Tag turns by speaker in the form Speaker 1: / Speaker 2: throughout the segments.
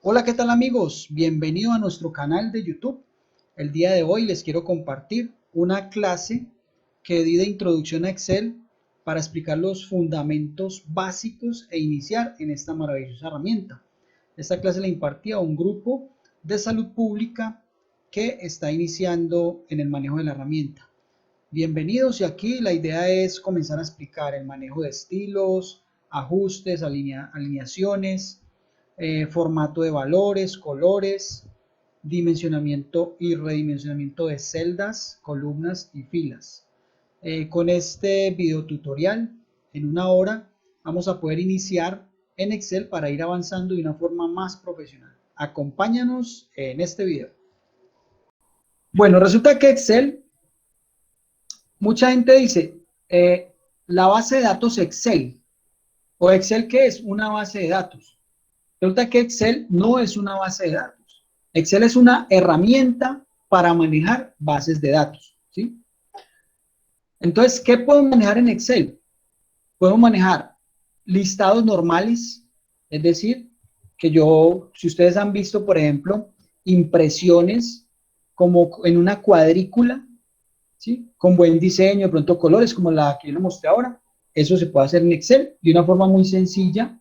Speaker 1: Hola, ¿qué tal amigos? Bienvenido a nuestro canal de YouTube. El día de hoy les quiero compartir una clase que di de introducción a Excel para explicar los fundamentos básicos e iniciar en esta maravillosa herramienta. Esta clase la impartí a un grupo de salud pública que está iniciando en el manejo de la herramienta. Bienvenidos y aquí la idea es comenzar a explicar el manejo de estilos, ajustes, alineaciones, formato de valores, colores, dimensionamiento y redimensionamiento de celdas, columnas y filas. Con este video tutorial, en una hora, vamos a poder iniciar en Excel para ir avanzando de una forma más profesional. Acompáñanos en este video. Bueno, resulta que Excel, mucha gente dice, la base de datos Excel, o Excel, ¿qué es? Una base de datos. Resulta que Excel no es una base de datos. Excel es una herramienta para manejar bases de datos, ¿sí? Entonces, ¿qué podemos manejar en Excel? Podemos manejar listados normales, es decir, si ustedes han visto, por ejemplo, impresiones como en una cuadrícula, ¿sí? Con buen diseño, de pronto colores como la que yo les mostré ahora, eso se puede hacer en Excel de una forma muy sencilla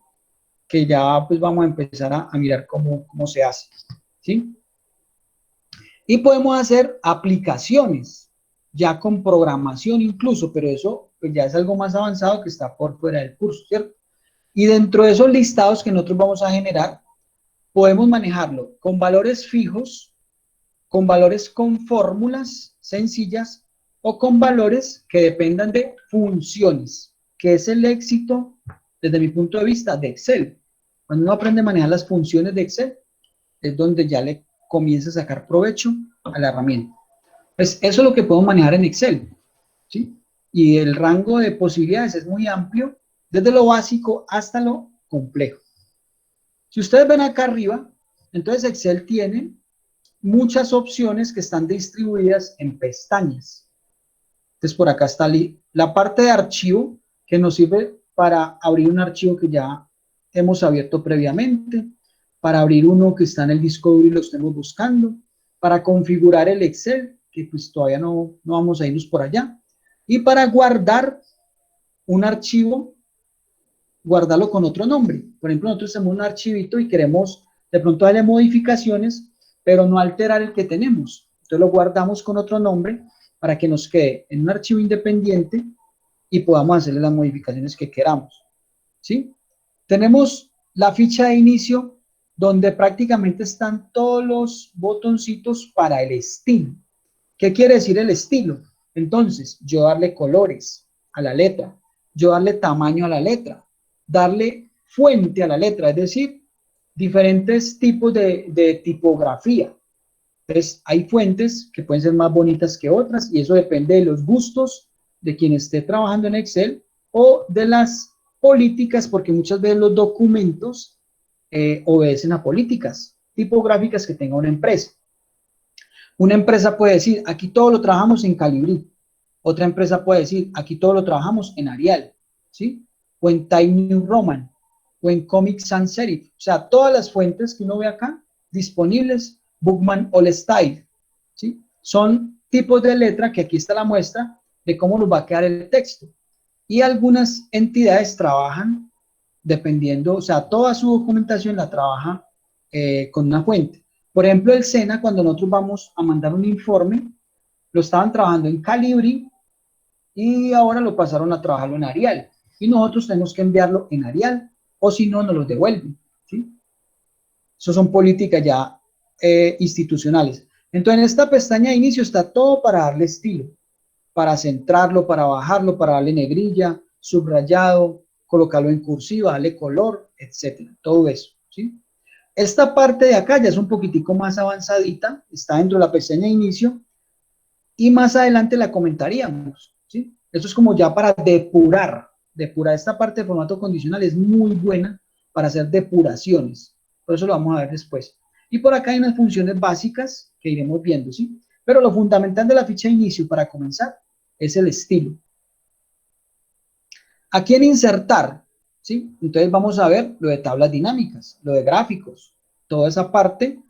Speaker 1: que ya pues vamos a empezar a mirar cómo se hace, ¿sí? Y podemos hacer aplicaciones, ya con programación incluso, pero eso pues ya es algo más avanzado que está por fuera del curso, ¿cierto? Y dentro de esos listados que nosotros vamos a generar, podemos manejarlo con valores fijos, con valores con fórmulas sencillas o con valores que dependan de funciones, que es el éxito, desde mi punto de vista, de Excel. Cuando uno aprende a manejar las funciones de Excel, es donde ya le comienza a sacar provecho a la herramienta. Pues eso es lo que podemos manejar en Excel, ¿sí? Y el rango de posibilidades es muy amplio, desde lo básico hasta lo complejo. Si ustedes ven acá arriba, entonces Excel tiene muchas opciones que están distribuidas en pestañas. Entonces por acá está la parte de archivo que nos sirve para abrir un archivo que ya hemos abierto previamente, para abrir uno que está en el disco duro y lo estemos buscando, para configurar el Excel, que pues todavía no vamos a irnos por allá, y para guardar un archivo, guardarlo con otro nombre. Por ejemplo, nosotros tenemos un archivito y queremos de pronto darle modificaciones, pero no alterar el que tenemos. Entonces lo guardamos con otro nombre para que nos quede en un archivo independiente y podamos hacerle las modificaciones que queramos, ¿sí? Tenemos la ficha de inicio donde prácticamente están todos los botoncitos para el estilo. ¿Qué quiere decir el estilo? Entonces, yo darle colores a la letra, yo darle tamaño a la letra, darle fuente a la letra, es decir, diferentes tipos de tipografía. Entonces, hay fuentes que pueden ser más bonitas que otras y eso depende de los gustos de quien esté trabajando en Excel o de las políticas, porque muchas veces los documentos obedecen a políticas tipográficas que tenga una empresa. Una empresa puede decir, aquí todo lo trabajamos en Calibri. Otra empresa puede decir, aquí todo lo trabajamos en Arial, ¿sí? O en Times New Roman, o en Comic Sans Serif. O sea, todas las fuentes que uno ve acá, disponibles, Bookman All Style, ¿sí? Son tipos de letra que aquí está la muestra de cómo nos va a quedar el texto. Y algunas entidades trabajan dependiendo, o sea, toda su documentación la trabaja con una fuente. Por ejemplo, el SENA, cuando nosotros vamos a mandar un informe, lo estaban trabajando en Calibri y ahora lo pasaron a trabajarlo en Arial. Y nosotros tenemos que enviarlo en Arial, o si no, nos lo devuelven, ¿sí? Eso son políticas ya institucionales. Entonces, en esta pestaña de inicio está todo para darle estilo, para centrarlo, para bajarlo, para darle negrilla, subrayado, colocarlo en cursiva, darle color, etcétera. Todo eso, ¿sí? Esta parte de acá ya es un poquitico más avanzadita, está dentro de la pestaña de inicio y más adelante la comentaríamos, ¿sí? Esto es como ya para depurar esta parte de formato condicional es muy buena para hacer depuraciones, por eso lo vamos a ver después. Y por acá hay unas funciones básicas que iremos viendo, ¿sí? Pero lo fundamental de la ficha de inicio para comenzar es el estilo. Aquí en insertar, ¿sí? Entonces vamos a ver lo de tablas dinámicas, lo de gráficos, toda esa parte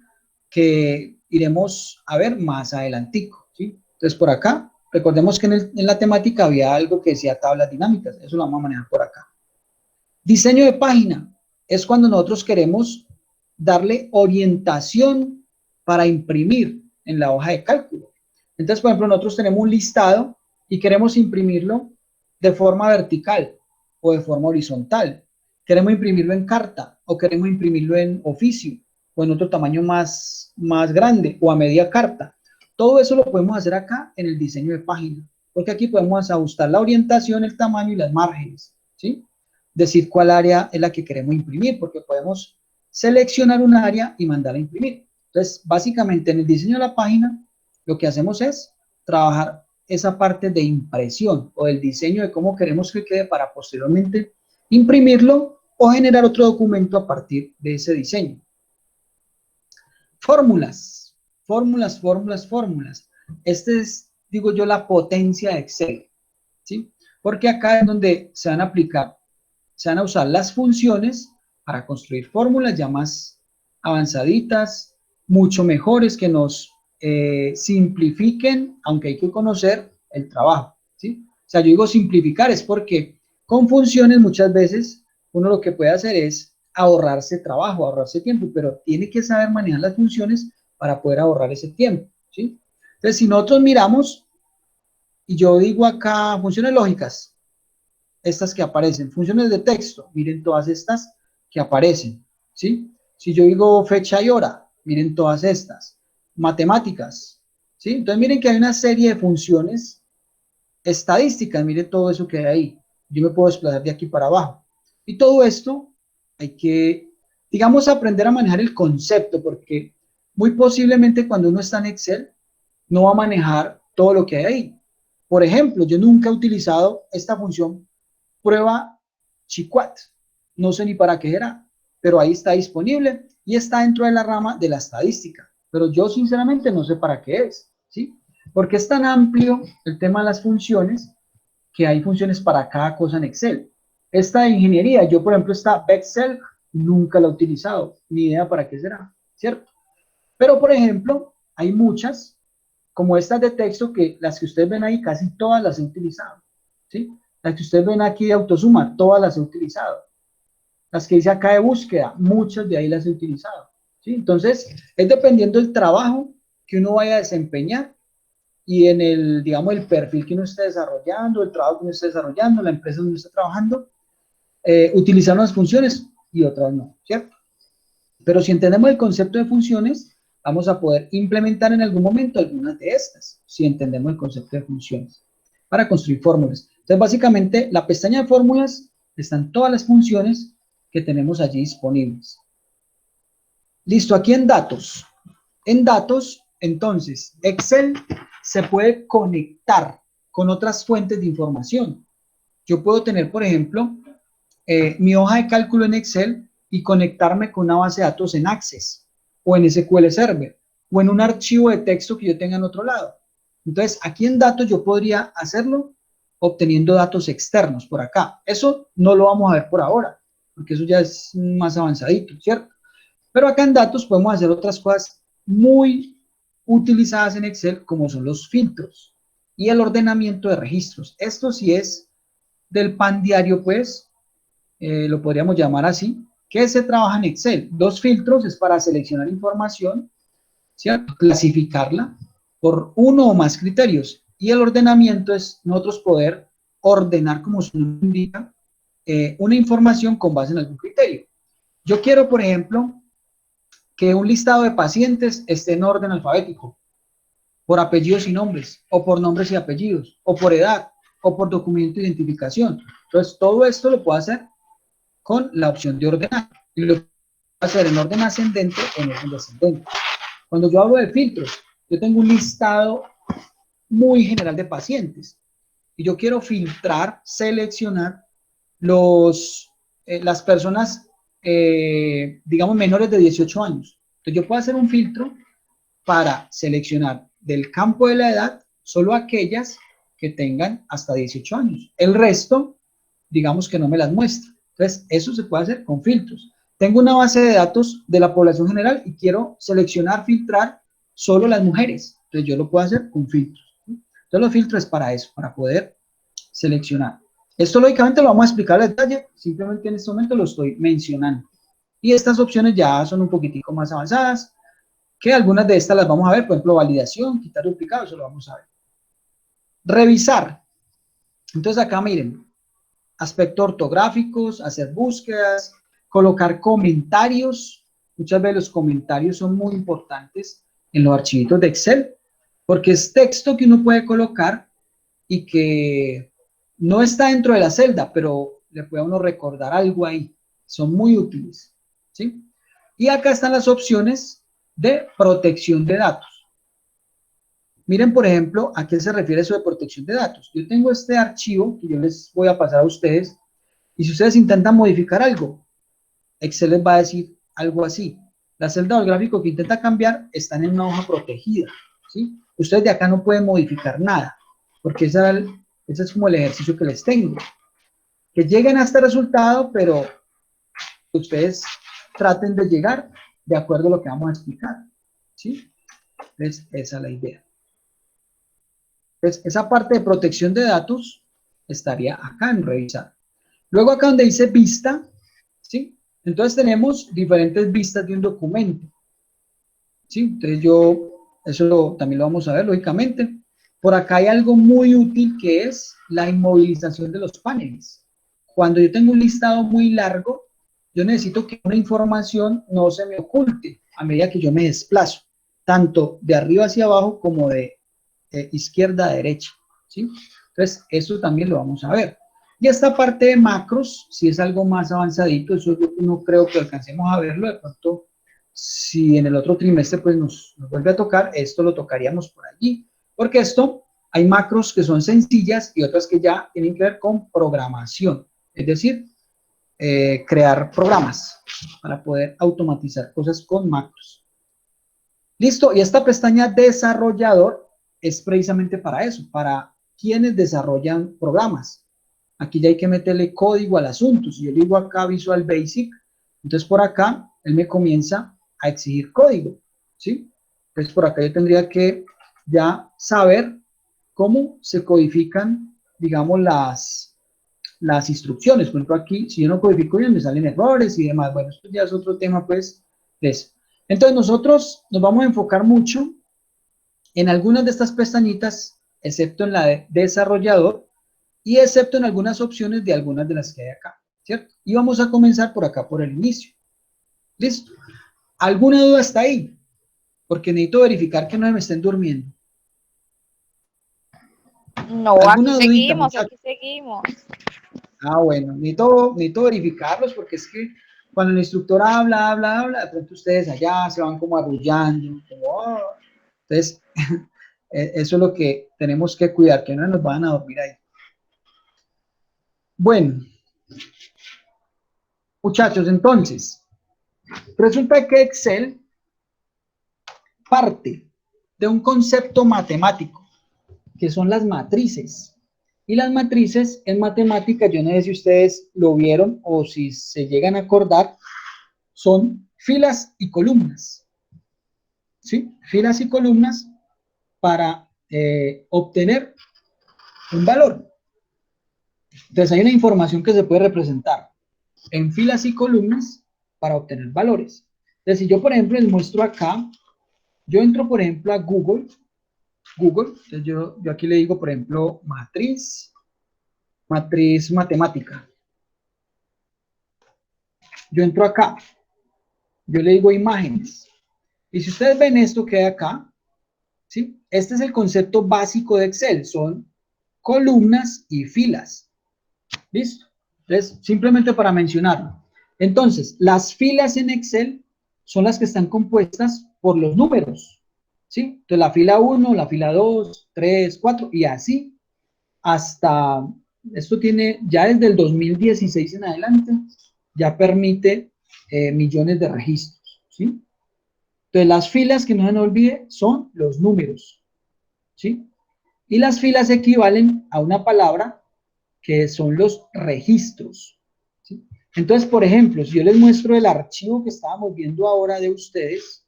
Speaker 1: que iremos a ver más adelantico, ¿sí? Entonces, por acá, recordemos que en la temática había algo que decía tablas dinámicas, eso lo vamos a manejar por acá. Diseño de página es cuando nosotros queremos darle orientación para imprimir en la hoja de cálculo. Entonces, por ejemplo, nosotros tenemos un listado y queremos imprimirlo de forma vertical o de forma horizontal. Queremos imprimirlo en carta o queremos imprimirlo en oficio o en otro tamaño más grande o a media carta. Todo eso lo podemos hacer acá en el diseño de página, porque aquí podemos ajustar la orientación, el tamaño y las márgenes, ¿sí? Decir cuál área es la que queremos imprimir, porque podemos seleccionar un área y mandarla a imprimir. Entonces, básicamente en el diseño de la página, lo que hacemos es trabajar esa parte de impresión o del diseño de cómo queremos que quede para posteriormente imprimirlo o generar otro documento a partir de ese diseño. Fórmulas, fórmulas, fórmulas, fórmulas. Este es, digo yo, la potencia de Excel, ¿sí? Porque acá es donde se van a aplicar, se van a usar las funciones para construir fórmulas ya más avanzaditas, mucho mejores, que nos simplifiquen, aunque hay que conocer el trabajo, ¿sí? O sea, yo digo simplificar es porque con funciones muchas veces uno lo que puede hacer es ahorrarse trabajo, ahorrarse tiempo, pero tiene que saber manejar las funciones para poder ahorrar ese tiempo, ¿sí? Entonces, si nosotros miramos, y yo digo acá funciones lógicas, estas que aparecen, funciones de texto, miren todas estas que aparecen, ¿sí? Si yo digo fecha y hora, miren todas estas, matemáticas, ¿sí? Entonces miren que hay una serie de funciones estadísticas, miren todo eso que hay ahí, yo me puedo desplazar de aquí para abajo, y todo esto hay que, digamos, aprender a manejar el concepto, porque muy posiblemente cuando uno está en Excel, no va a manejar todo lo que hay ahí. Por ejemplo, yo nunca he utilizado esta función prueba Chiquat. No sé ni para qué era, pero ahí está disponible y está dentro de la rama de la estadística. Pero yo sinceramente no sé para qué es, ¿sí? Porque es tan amplio el tema de las funciones que hay funciones para cada cosa en Excel. Esta de ingeniería, yo por ejemplo esta Excel nunca la he utilizado, ni idea para qué será, ¿cierto? Pero por ejemplo, hay muchas, como estas de texto, que las que ustedes ven ahí casi todas las he utilizado, ¿sí? Las que ustedes ven aquí de autosuma, todas las he utilizado. Las que dice acá de búsqueda, muchas de ahí las he utilizado, ¿sí? Entonces, es dependiendo del trabajo que uno vaya a desempeñar y en el, digamos, el perfil que uno esté desarrollando, el trabajo que uno esté desarrollando, la empresa donde uno esté trabajando, utilizar unas funciones y otras no, ¿cierto? Pero si entendemos el concepto de funciones, vamos a poder implementar en algún momento algunas de estas, si entendemos el concepto de funciones, para construir fórmulas. Entonces, básicamente, la pestaña de fórmulas están todas las funciones que tenemos allí disponibles. Listo, aquí en datos. En datos, entonces, Excel se puede conectar con otras fuentes de información. Yo puedo tener, por ejemplo, mi hoja de cálculo en Excel y conectarme con una base de datos en Access o en SQL Server o en un archivo de texto que yo tenga en otro lado. Entonces, aquí en datos yo podría hacerlo obteniendo datos externos por acá. Eso no lo vamos a ver por ahora, porque eso ya es más avanzadito, ¿cierto? Pero acá en datos podemos hacer otras cosas muy utilizadas en Excel, como son los filtros y el ordenamiento de registros. Esto sí es del pan diario, pues, lo podríamos llamar así, que se trabaja en Excel. Dos filtros es para seleccionar información, ¿cierto? Clasificarla por uno o más criterios. Y el ordenamiento es nosotros poder ordenar, como su nombre indica, una información con base en algún criterio. Yo quiero, por ejemplo, que un listado de pacientes esté en orden alfabético, por apellidos y nombres, o por nombres y apellidos, o por edad, o por documento de identificación. Entonces, todo esto lo puedo hacer con la opción de ordenar. Y lo puedo hacer en orden ascendente o en orden descendente. Cuando yo hablo de filtros, yo tengo un listado muy general de pacientes y yo quiero filtrar, seleccionar las personas, digamos, menores de 18 años. Entonces yo puedo hacer un filtro para seleccionar del campo de la edad solo aquellas que tengan hasta 18 años. El resto, digamos que no me las muestra. Entonces, eso se puede hacer con filtros. tengo una base de datos de la población general y quiero seleccionar, filtrar solo las mujeres. Entonces yo lo puedo hacer con filtros. Entonces los filtros es para eso, para poder seleccionar. Esto lógicamente lo vamos a explicar al detalle, simplemente en este momento lo estoy mencionando. Y estas opciones ya son un poquitico más avanzadas, que algunas de estas las vamos a ver, por ejemplo, validación, quitar duplicado, eso lo vamos a ver. Revisar. Entonces acá miren, aspectos ortográficos, hacer búsquedas, colocar comentarios. Muchas veces los comentarios son muy importantes en los archivitos de Excel, porque es texto que uno puede colocar y que no está dentro de la celda, pero le puede a uno recordar algo ahí. Son muy útiles, ¿sí? Y acá están las opciones de protección de datos. Miren, por ejemplo, ¿a qué se refiere eso de protección de datos? Yo tengo este archivo que yo les voy a pasar a ustedes, y si ustedes intentan modificar algo, Excel les va a decir algo así. La celda o el gráfico que intenta cambiar están en una hoja protegida, ¿sí? Ustedes de acá no pueden modificar nada, porque ese es como el ejercicio que les tengo. Que lleguen a este resultado, pero ustedes traten de llegar de acuerdo a lo que vamos a explicar, ¿sí? Entonces, esa es la idea. Entonces, esa parte de protección de datos estaría acá en revisar. Luego acá donde dice vista, ¿sí? Entonces tenemos diferentes vistas de un documento, ¿sí? Entonces también lo vamos a ver, lógicamente. Por acá hay algo muy útil que es la inmovilización de los paneles. Cuando yo tengo un listado muy largo, yo necesito que una información no se me oculte a medida que yo me desplazo, tanto de arriba hacia abajo como de izquierda a derecha, ¿sí? Entonces, eso también lo vamos a ver. Y esta parte de macros, si es algo más avanzadito, eso yo no creo que alcancemos a verlo, de pronto, si en el otro trimestre pues nos vuelve a tocar, esto lo tocaríamos por allí, porque esto, hay macros que son sencillas y otras que ya tienen que ver con programación, es decir, crear programas para poder automatizar cosas con macros. Listo, y esta pestaña desarrollador es precisamente para eso, para quienes desarrollan programas. Aquí ya hay que meterle código al asunto. Si yo le digo acá Visual Basic, entonces por acá él me comienza a exigir código, ¿sí? Entonces por acá yo tendría que ya saber cómo se codifican, digamos, las instrucciones. Por ejemplo, aquí, si yo no codifico bien, me salen errores y demás. Bueno, esto ya es otro tema, pues, de eso. Entonces nosotros nos vamos a enfocar mucho en algunas de estas pestañitas, excepto en la de desarrollador y excepto en algunas opciones de algunas de las que hay acá, ¿cierto? Y vamos a comenzar por acá, por el inicio. ¿Listo? ¿Alguna duda hasta ahí? Porque necesito verificar que no me estén durmiendo.
Speaker 2: No, aquí
Speaker 1: ¿Alguna dudita,
Speaker 2: seguimos,
Speaker 1: muchachos?
Speaker 2: aquí seguimos.
Speaker 1: Ah, bueno, necesito verificarlos porque es que cuando el instructor habla, de pronto ustedes allá se van como arrullando, como, oh. Entonces, eso es lo que tenemos que cuidar, que no nos van a dormir ahí. Bueno, muchachos, entonces, resulta que Excel parte de un concepto matemático, que son las matrices. Y las matrices en matemática, yo no sé si ustedes lo vieron o si se llegan a acordar, son filas y columnas, ¿sí? Filas y columnas para obtener un valor. Entonces hay una información que se puede representar en filas y columnas para obtener valores. Entonces si yo, por ejemplo, les muestro acá, yo entro, por ejemplo, a Google, entonces yo aquí le digo, por ejemplo, matriz matemática. Yo entro acá, yo le digo imágenes. Y si ustedes ven esto que hay acá, ¿sí? Este es el concepto básico de Excel, son columnas y filas. ¿Listo? Entonces, simplemente para mencionarlo. Entonces, las filas en Excel son las que están compuestas por los números, ¿sí? Entonces, la fila 1, la fila 2, 3, 4 y así hasta, esto tiene, ya desde el 2016 en adelante, ya permite millones de registros, ¿sí? Entonces, las filas, que no se nos olvide, son los números, ¿sí? Y las filas equivalen a una palabra que son los registros, ¿sí? Entonces, por ejemplo, si yo les muestro el archivo que estábamos viendo ahora de ustedes,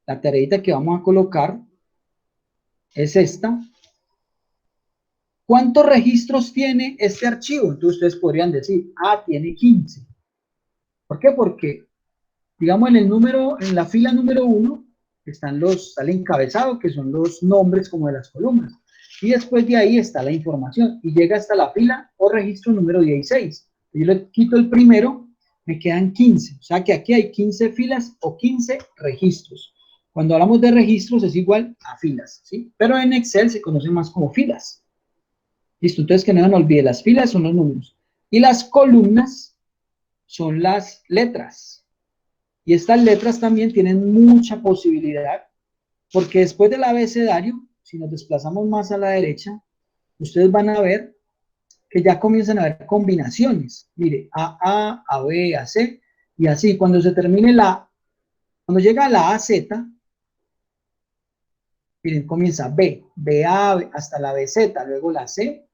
Speaker 1: la tareita que vamos a colocar es esta. ¿Cuántos registros tiene este archivo? Entonces ustedes podrían decir, tiene 15. ¿Por qué? Porque, digamos, en la fila número 1, está el encabezado, que son los nombres como de las columnas. Y después de ahí está la información. Y llega hasta la fila o registro número 16. Yo le quito el primero, me quedan 15. O sea que aquí hay 15 filas o 15 registros. Cuando hablamos de registros es igual a filas, ¿sí? Pero en Excel se conoce más como filas. Listo, entonces que no se olvide, las filas son los números. Y las columnas son las letras. Y estas letras también tienen mucha posibilidad, porque después del abecedario, si nos desplazamos más a la derecha, ustedes van a ver que ya comienzan a haber combinaciones. Mire, A, B, A, C, y así. Cuando se termine cuando llega a la AZ, miren, comienza B, BA, hasta la BZ, luego la C,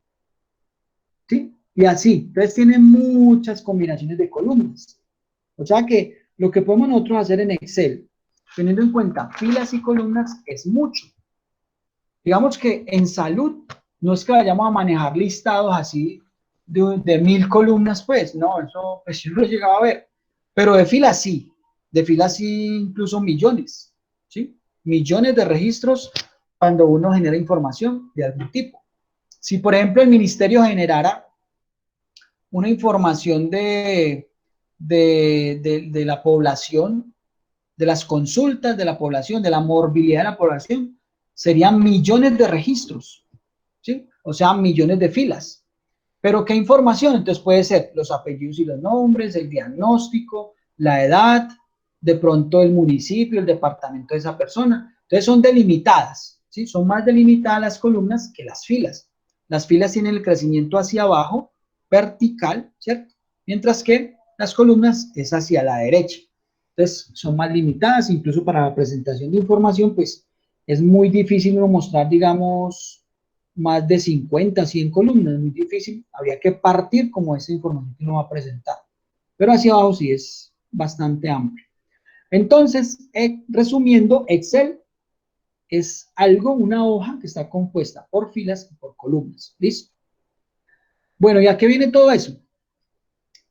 Speaker 1: ¿sí? Y así. Entonces tienen muchas combinaciones de columnas. O sea que lo que podemos nosotros hacer en Excel, teniendo en cuenta filas y columnas, es mucho. Digamos que en salud no es que vayamos a manejar listados así de 1000 columnas, pues, no, eso pues yo no lo llegaba a ver. Pero de filas sí incluso millones, ¿sí? Millones de registros cuando uno genera información de algún tipo. Si, por ejemplo, el ministerio generara una información de la población, de las consultas de la población, de la morbilidad de la población, serían millones de registros, ¿sí? O sea, millones de filas. Pero ¿qué información? Entonces puede ser los apellidos y los nombres, el diagnóstico, la edad, de pronto el municipio, el departamento de esa persona. Entonces son delimitadas, ¿sí? Son más delimitadas las columnas que las filas. Las filas tienen el crecimiento hacia abajo, vertical, ¿cierto? Mientras que las columnas es hacia la derecha. Entonces son más limitadas, incluso para la presentación de información, pues es muy difícil uno mostrar, digamos, más de 50, 100 columnas, es muy difícil, habría que partir como esa información que uno va a presentar. Pero hacia abajo sí es bastante amplio. Entonces, resumiendo, Excel es algo, una hoja que está compuesta por filas y por columnas. ¿Listo? Bueno, ¿y a qué viene todo eso?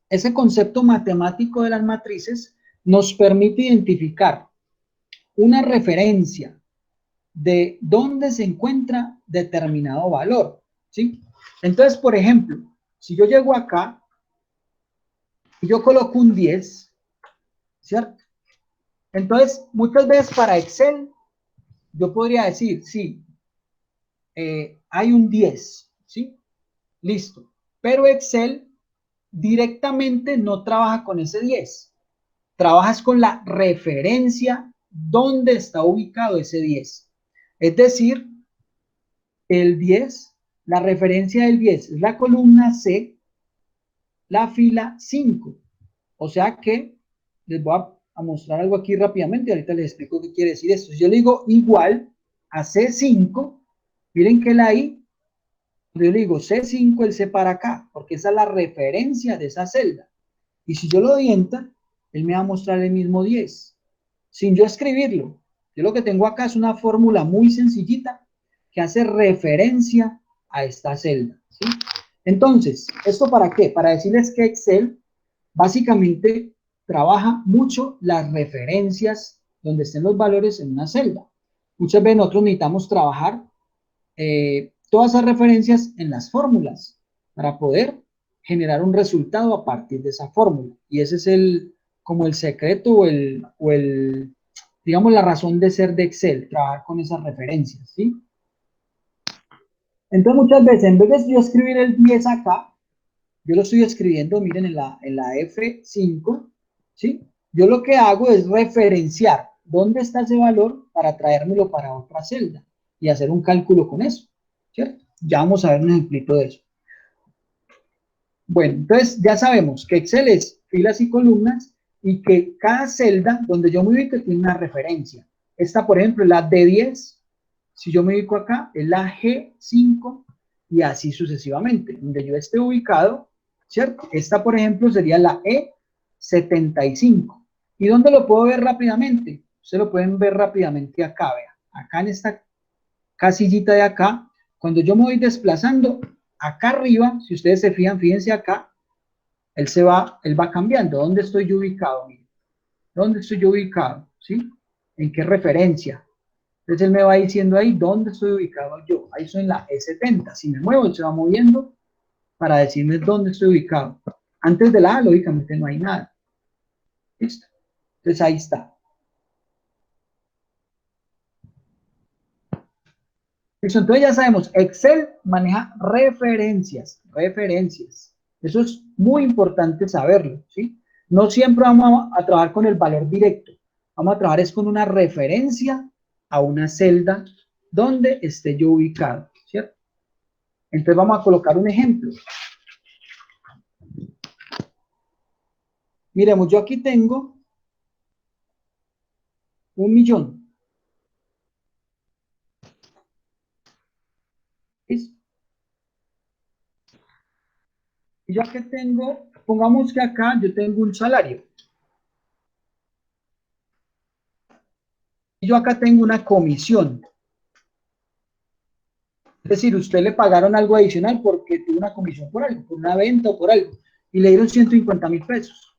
Speaker 1: Ese concepto matemático de las matrices nos permite identificar una referencia de dónde se encuentra determinado valor, ¿sí? Entonces, por ejemplo, si yo llego acá y yo coloco un 10, ¿cierto? Entonces, muchas veces para Excel, yo podría decir, sí, hay un 10, ¿sí? Listo. Pero Excel directamente no trabaja con ese 10. Trabajas con la referencia donde está ubicado ese 10. Es decir, el 10, la referencia del 10 es la columna C, la fila 5. O sea que les voy a mostrar algo aquí rápidamente, ahorita les explico qué quiere decir esto. Si yo le digo igual a C5, miren que la I, yo le digo C5, él se para acá, porque esa es la referencia de esa celda. Y si yo lo doy enter, él me va a mostrar el mismo 10, sin yo escribirlo. Yo lo que tengo acá es una fórmula muy sencillita que hace referencia a esta celda, ¿sí? Entonces, ¿esto para qué? Para decirles que Excel básicamente trabaja mucho las referencias donde estén los valores en una celda. Muchas veces nosotros necesitamos trabajar todas esas referencias en las fórmulas para poder generar un resultado a partir de esa fórmula. Y ese es como el secreto digamos, la razón de ser de Excel, trabajar con esas referencias, ¿sí? Entonces, muchas veces, en vez de yo escribir el 10 acá, yo lo estoy escribiendo, miren, en la F5, ¿sí? Yo lo que hago es referenciar dónde está ese valor para traérmelo para otra celda y hacer un cálculo con eso, ¿cierto? Ya vamos a ver un ejemplito de eso. Bueno, entonces ya sabemos que Excel es filas y columnas y que cada celda donde yo me ubico tiene una referencia. Esta, por ejemplo, es la D10. Si yo me ubico acá, es la G5 y así sucesivamente. Donde yo esté ubicado, ¿cierto? Esta, por ejemplo, sería la E75. ¿Y dónde lo puedo ver rápidamente? Ustedes lo pueden ver rápidamente acá, vean. Acá en esta casillita de acá, cuando yo me voy desplazando, acá arriba, si ustedes se fijan, fíjense acá, él va cambiando. ¿Dónde estoy yo ubicado? Miren. ¿Dónde estoy yo ubicado? ¿Sí? ¿En qué referencia? Entonces él me va diciendo ahí dónde estoy ubicado yo. Ahí estoy en la E70. Si me muevo, él se va moviendo para decirme dónde estoy ubicado. Antes de la A, lógicamente, no hay nada. ¿Listo? Entonces ahí está. Listo, entonces ya sabemos, Excel maneja referencias, referencias. Eso es muy importante saberlo, ¿sí? No siempre vamos a trabajar con el valor directo. Vamos a trabajar es con una referencia a una celda donde esté yo ubicado, ¿cierto? Entonces vamos a colocar un ejemplo. Miremos, yo aquí tengo 1.000.000. ¿Listo? Y yo aquí tengo, pongamos que acá yo tengo un salario. Y yo acá tengo una comisión. Es decir, usted le pagaron algo adicional porque tuvo una comisión por algo, por una venta o por algo. Y le dieron 150.000 pesos.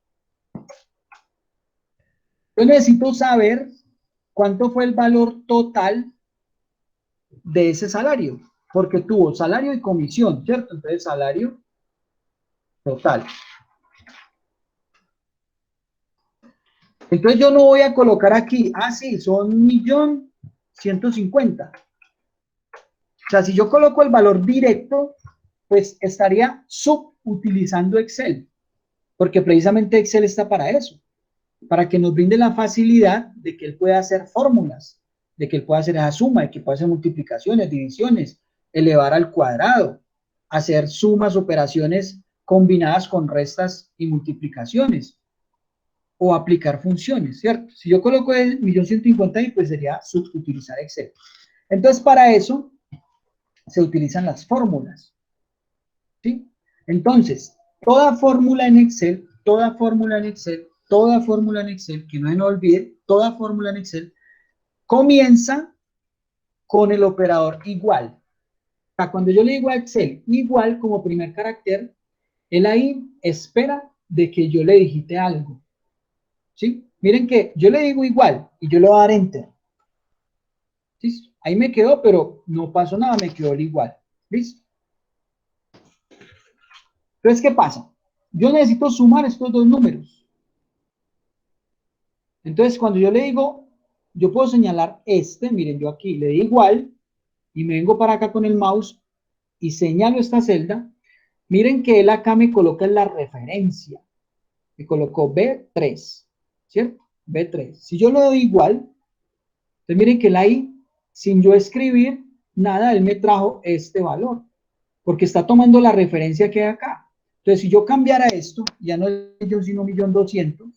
Speaker 1: Yo necesito saber cuánto fue el valor total de ese salario. Porque tuvo salario y comisión, ¿cierto? Entonces, salario total. Entonces yo no voy a colocar aquí, sí, son 1.150.000. O sea, si yo coloco el valor directo, pues estaría subutilizando Excel, porque precisamente Excel está para eso, para que nos brinde la facilidad de que él pueda hacer fórmulas, de que él pueda hacer esa suma, de que pueda hacer multiplicaciones, divisiones, elevar al cuadrado, hacer sumas, operaciones combinadas con restas y multiplicaciones, o aplicar funciones, ¿cierto? Si yo coloco el 1.150.000, pues sería subutilizar Excel. Entonces, para eso se utilizan las fórmulas, ¿sí? Entonces, toda fórmula en Excel, toda fórmula en Excel, toda fórmula en Excel, que no se nos olvide, toda fórmula en Excel comienza con el operador igual. O sea, cuando yo le digo a Excel igual como primer carácter, él ahí espera de que yo le digite algo, ¿sí? Miren que yo le digo igual y yo le voy a dar enter. ¿Sí? Ahí me quedó, pero no pasó nada, me quedó el igual. ¿Listo? Entonces, ¿qué pasa? Yo necesito sumar estos dos números. Entonces, cuando yo le digo, yo puedo señalar miren, yo aquí le di igual y me vengo para acá con el mouse y señalo esta celda. Miren que él acá me coloca en la referencia. Me colocó B3, ¿cierto? B3. Si yo lo doy igual, entonces miren que él ahí, sin yo escribir nada, él me trajo este valor, porque está tomando la referencia que hay acá. Entonces, si yo cambiara esto, ya no es yo sino 1.200.000,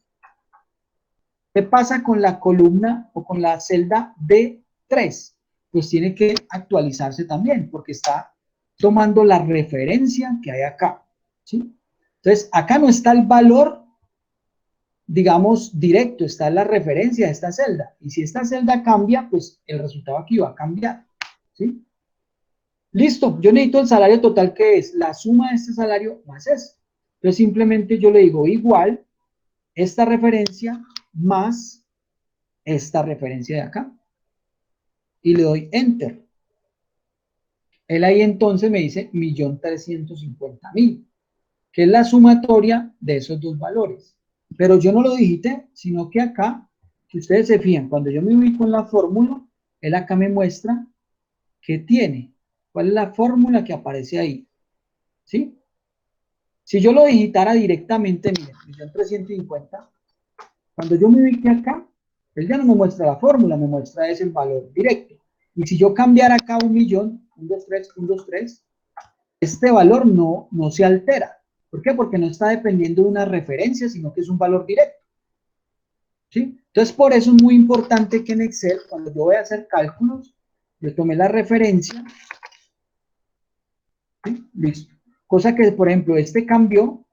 Speaker 1: ¿qué pasa con la columna o con la celda D3? Pues tiene que actualizarse también, porque está tomando la referencia que hay acá, ¿sí? Entonces, acá no está el valor, digamos, directo, está la referencia de esta celda. Y si esta celda cambia, pues el resultado aquí va a cambiar, ¿sí? Listo, yo necesito el salario total, que es la suma de este salario más este. Entonces, simplemente yo le digo igual esta referencia más esta referencia de acá. Y le doy enter. Él ahí entonces me dice 1.350.000, que es la sumatoria de esos dos valores. Pero yo no lo digité, sino que acá, si ustedes se fijan, cuando yo me ubico en la fórmula, él acá me muestra qué tiene, cuál es la fórmula que aparece ahí, ¿sí? Si yo lo digitara directamente, miren, 1.350.000, cuando yo me ubique acá, él ya no me muestra la fórmula, me muestra ese valor directo. Y si yo cambiara acá 1.000.000, 123, 123, este valor no se altera. ¿Por qué? Porque no está dependiendo de una referencia, sino que es un valor directo, ¿sí? Entonces, por eso es muy importante que en Excel, cuando yo voy a hacer cálculos, yo tomé la referencia, ¿sí? Listo. Cosa que, por ejemplo, este cambió,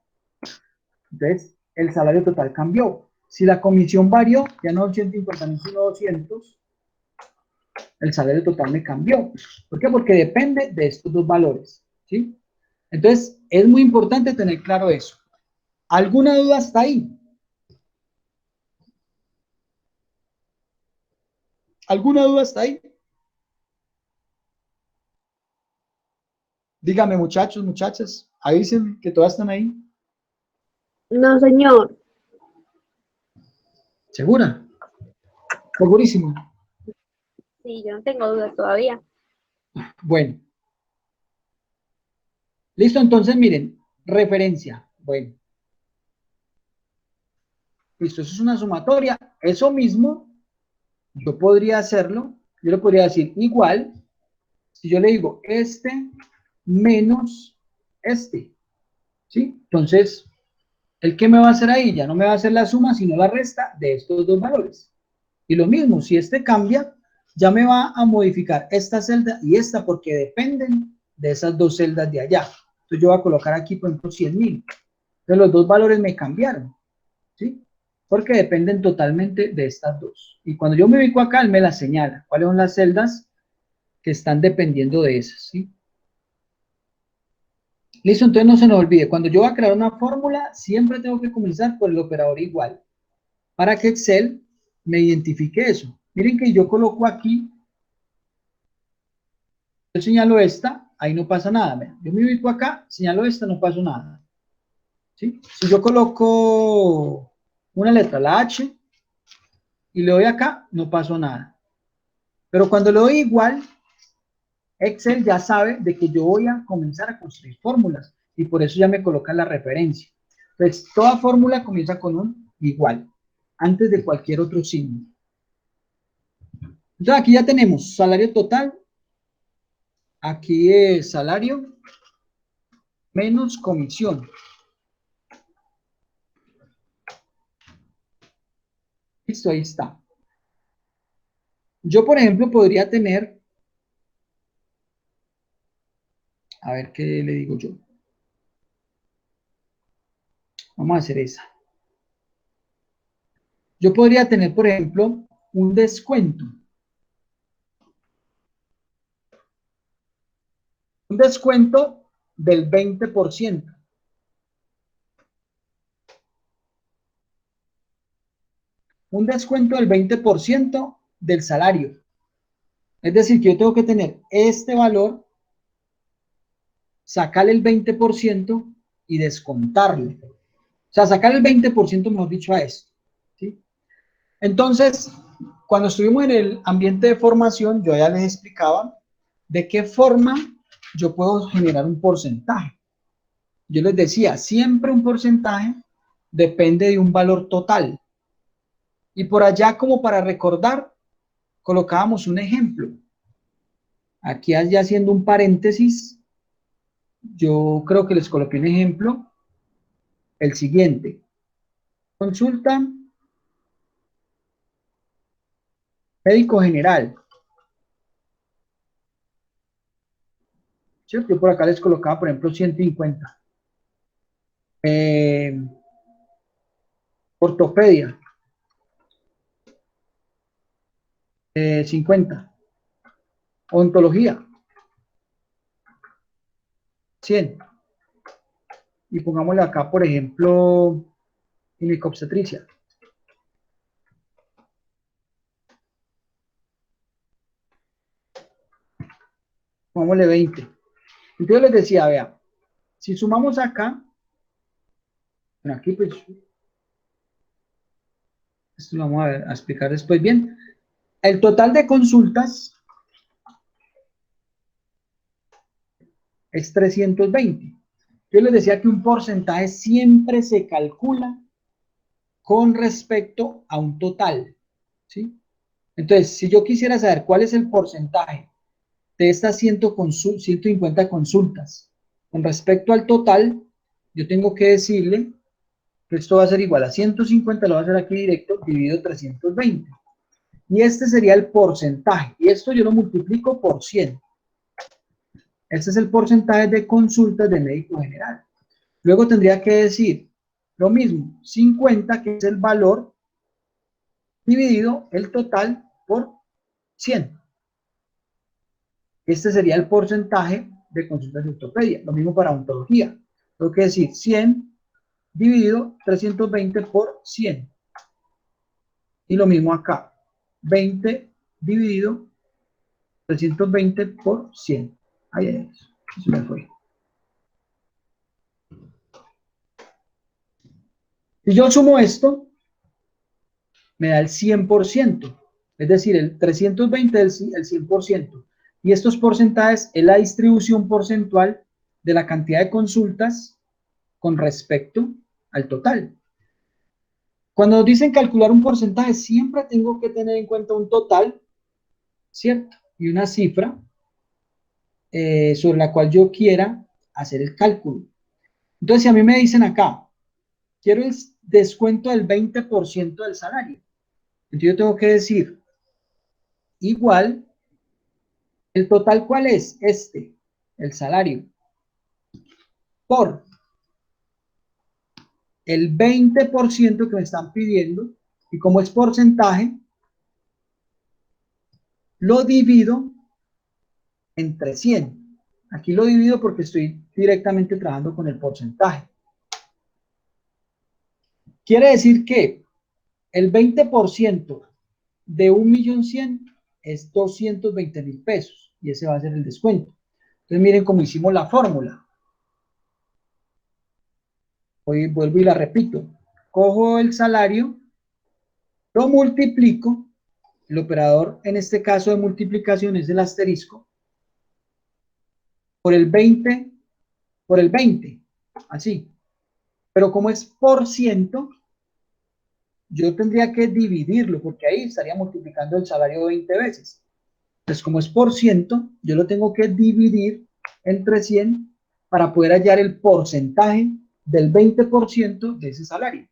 Speaker 1: entonces el salario total cambió. Si la comisión varió, ya no 150.000 sino 200, el salario total me cambió. ¿Por qué? Porque depende de estos dos valores, ¿sí? Entonces, es muy importante tener claro eso. ¿Alguna duda hasta ahí? ¿Alguna duda hasta ahí? Dígame, muchachos, muchachas, avísenme que todas están ahí.
Speaker 2: No, señor.
Speaker 1: ¿Segura? Segurísimo.
Speaker 2: Sí, yo no tengo dudas todavía.
Speaker 1: Bueno, listo, entonces miren, referencia. Bueno, listo, eso es una sumatoria. Eso mismo, yo podría hacerlo, yo le podría decir igual, si yo le digo este menos este, ¿sí? Entonces, ¿el qué me va a hacer ahí? Ya no me va a hacer la suma, sino la resta de estos dos valores. Y lo mismo, si este cambia, ya me va a modificar esta celda y esta porque dependen de esas dos celdas de allá. Entonces yo voy a colocar aquí, por ejemplo, 100.000. Entonces los dos valores me cambiaron, ¿sí? Porque dependen totalmente de estas dos. Y cuando yo me ubico acá, él me las señala. ¿Cuáles son las celdas que están dependiendo de esas, ¿sí? Listo, entonces no se nos olvide. Cuando yo voy a crear una fórmula, siempre tengo que comenzar por el operador igual, para que Excel me identifique eso. Miren que yo coloco aquí, yo señalo esta, ahí no pasa nada. Vean. Yo me ubico acá, señalo esta, no pasa nada. ¿Sí? Si yo coloco una letra, la H, y le doy acá, no pasó nada. Pero cuando le doy igual, Excel ya sabe de que yo voy a comenzar a construir fórmulas, y por eso ya me coloca la referencia. Entonces, toda fórmula comienza con un igual, antes de cualquier otro signo. Entonces, aquí ya tenemos salario total. Aquí es salario menos comisión. Listo, ahí está. Yo, por ejemplo, podría tener, a ver qué le digo yo. Vamos a hacer esa. Yo podría tener, por ejemplo, un descuento. Un descuento del 20%. Un descuento del 20% del salario. Es decir, que yo tengo que tener este valor, sacarle el 20% y descontarlo. O sea, sacar el 20%, mejor dicho, a esto. ¿Sí? Entonces, cuando estuvimos en el ambiente de formación, yo ya les explicaba de qué forma yo puedo generar un porcentaje. Yo les decía, siempre un porcentaje depende de un valor total. Y por allá, como para recordar, colocábamos un ejemplo. Aquí ya haciendo un paréntesis, yo creo que les coloqué un ejemplo, el siguiente. Consulta médico general. ¿Cierto? Yo por acá les colocaba, por ejemplo, 150. Ortopedia, 50. Ontología, 100. Y pongámosle acá, por ejemplo, ginecobstetricia. Pongámosle 20. Entonces les decía, vea, si sumamos acá, bueno, aquí pues, esto lo vamos a explicar después bien. El total de consultas es 320. Yo les decía que un porcentaje siempre se calcula con respecto a un total, ¿sí? Entonces, si yo quisiera saber cuál es el porcentaje de estas 150 consultas con respecto al total, yo tengo que decirle que esto va a ser igual a 150, lo voy a hacer aquí directo, dividido 320. Y este sería el porcentaje. Y esto yo lo multiplico por 100. Este es el porcentaje de consultas de médico general. Luego tendría que decir lo mismo, 50, que es el valor, dividido el total por 100. Este sería el porcentaje de consultas de ortopedia. Lo mismo para odontología. Tengo que decir 100 dividido 320 por 100. Y lo mismo acá. 20 dividido 320 por 100. Ahí es. Se me fue. Si yo sumo esto, me da el 100%. Es decir, el 320 es el 100%. Y estos porcentajes es la distribución porcentual de la cantidad de consultas con respecto al total. Cuando nos dicen calcular un porcentaje, siempre tengo que tener en cuenta un total, ¿cierto? Y una cifra sobre la cual yo quiera hacer el cálculo. Entonces, si a mí me dicen acá, quiero el descuento del 20% del salario, entonces yo tengo que decir, igual, ¿el total cuál es? Este, el salario, por el 20% que me están pidiendo, y como es porcentaje, lo divido entre 100. Aquí lo divido porque estoy directamente trabajando con el porcentaje. Quiere decir que el 20% de 1.100.000 es 220.000 pesos, y ese va a ser el descuento. Entonces miren cómo hicimos la fórmula. Hoy vuelvo y la repito. Cojo el salario, lo multiplico, el operador en este caso de multiplicación es el asterisco, por el 20, así. Pero como es por ciento, yo tendría que dividirlo, porque ahí estaría multiplicando el salario 20 veces. Entonces, como es por ciento, yo lo tengo que dividir entre 100 para poder hallar el porcentaje del 20% de ese salario.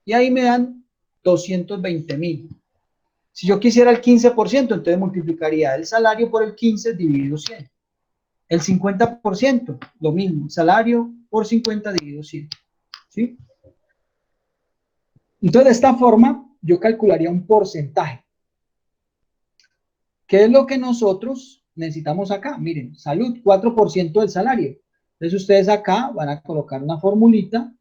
Speaker 1: Y ahí me dan 220.000. Si yo quisiera el 15%, entonces multiplicaría el salario por el 15 dividido 100. El 50%, lo mismo, salario por 50 dividido 100. ¿Sí? Entonces, de esta forma, yo calcularía un porcentaje. ¿Qué es lo que nosotros necesitamos acá? Miren, salud, 4% del salario. Entonces, ustedes acá van a colocar una formulita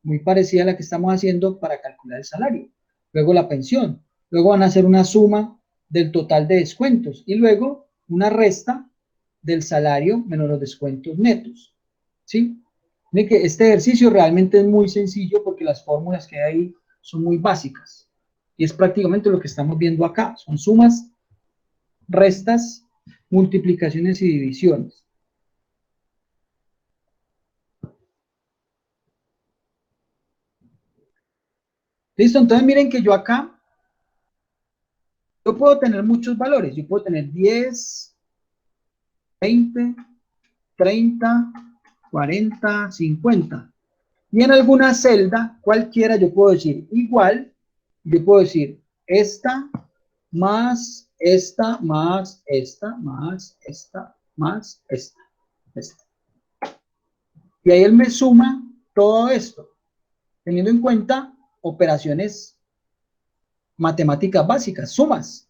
Speaker 1: muy parecida a la que estamos haciendo para calcular el salario. Luego la pensión. Luego van a hacer una suma del total de descuentos y luego una resta del salario menos los descuentos netos. ¿Sí? Miren que este ejercicio realmente es muy sencillo porque las fórmulas que hay ahí son muy básicas. Y es prácticamente lo que estamos viendo acá. Son sumas, restas, multiplicaciones y divisiones. Listo, entonces miren que yo acá, yo puedo tener muchos valores. Yo puedo tener 10, 20, 30, 40, 50. Y en alguna celda, cualquiera, yo puedo decir igual, yo puedo decir esta, más esta, más esta, más esta, más esta, esta. Y ahí él me suma todo esto, teniendo en cuenta operaciones matemáticas básicas, sumas,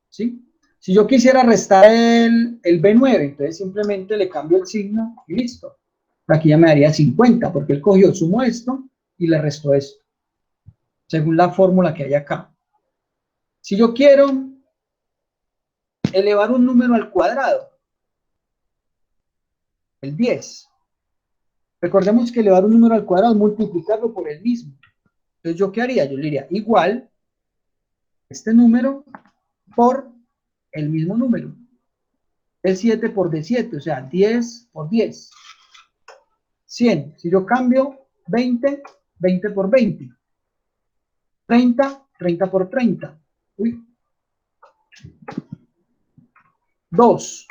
Speaker 1: ¿sí? Si yo quisiera restar el B9, entonces simplemente le cambio el signo y listo. Aquí ya me daría 50, porque él cogió, sumó esto y le restó esto, según la fórmula que hay acá. Si yo quiero elevar un número al cuadrado, el 10, recordemos que elevar un número al cuadrado es multiplicarlo por el mismo. Entonces, ¿yo qué haría? Yo le diría igual este número por el mismo número. El 7 por D7, o sea, 10 por 10. 100. Si yo cambio 20, 20 por 20. 30, 30 por 30. Uy. 2,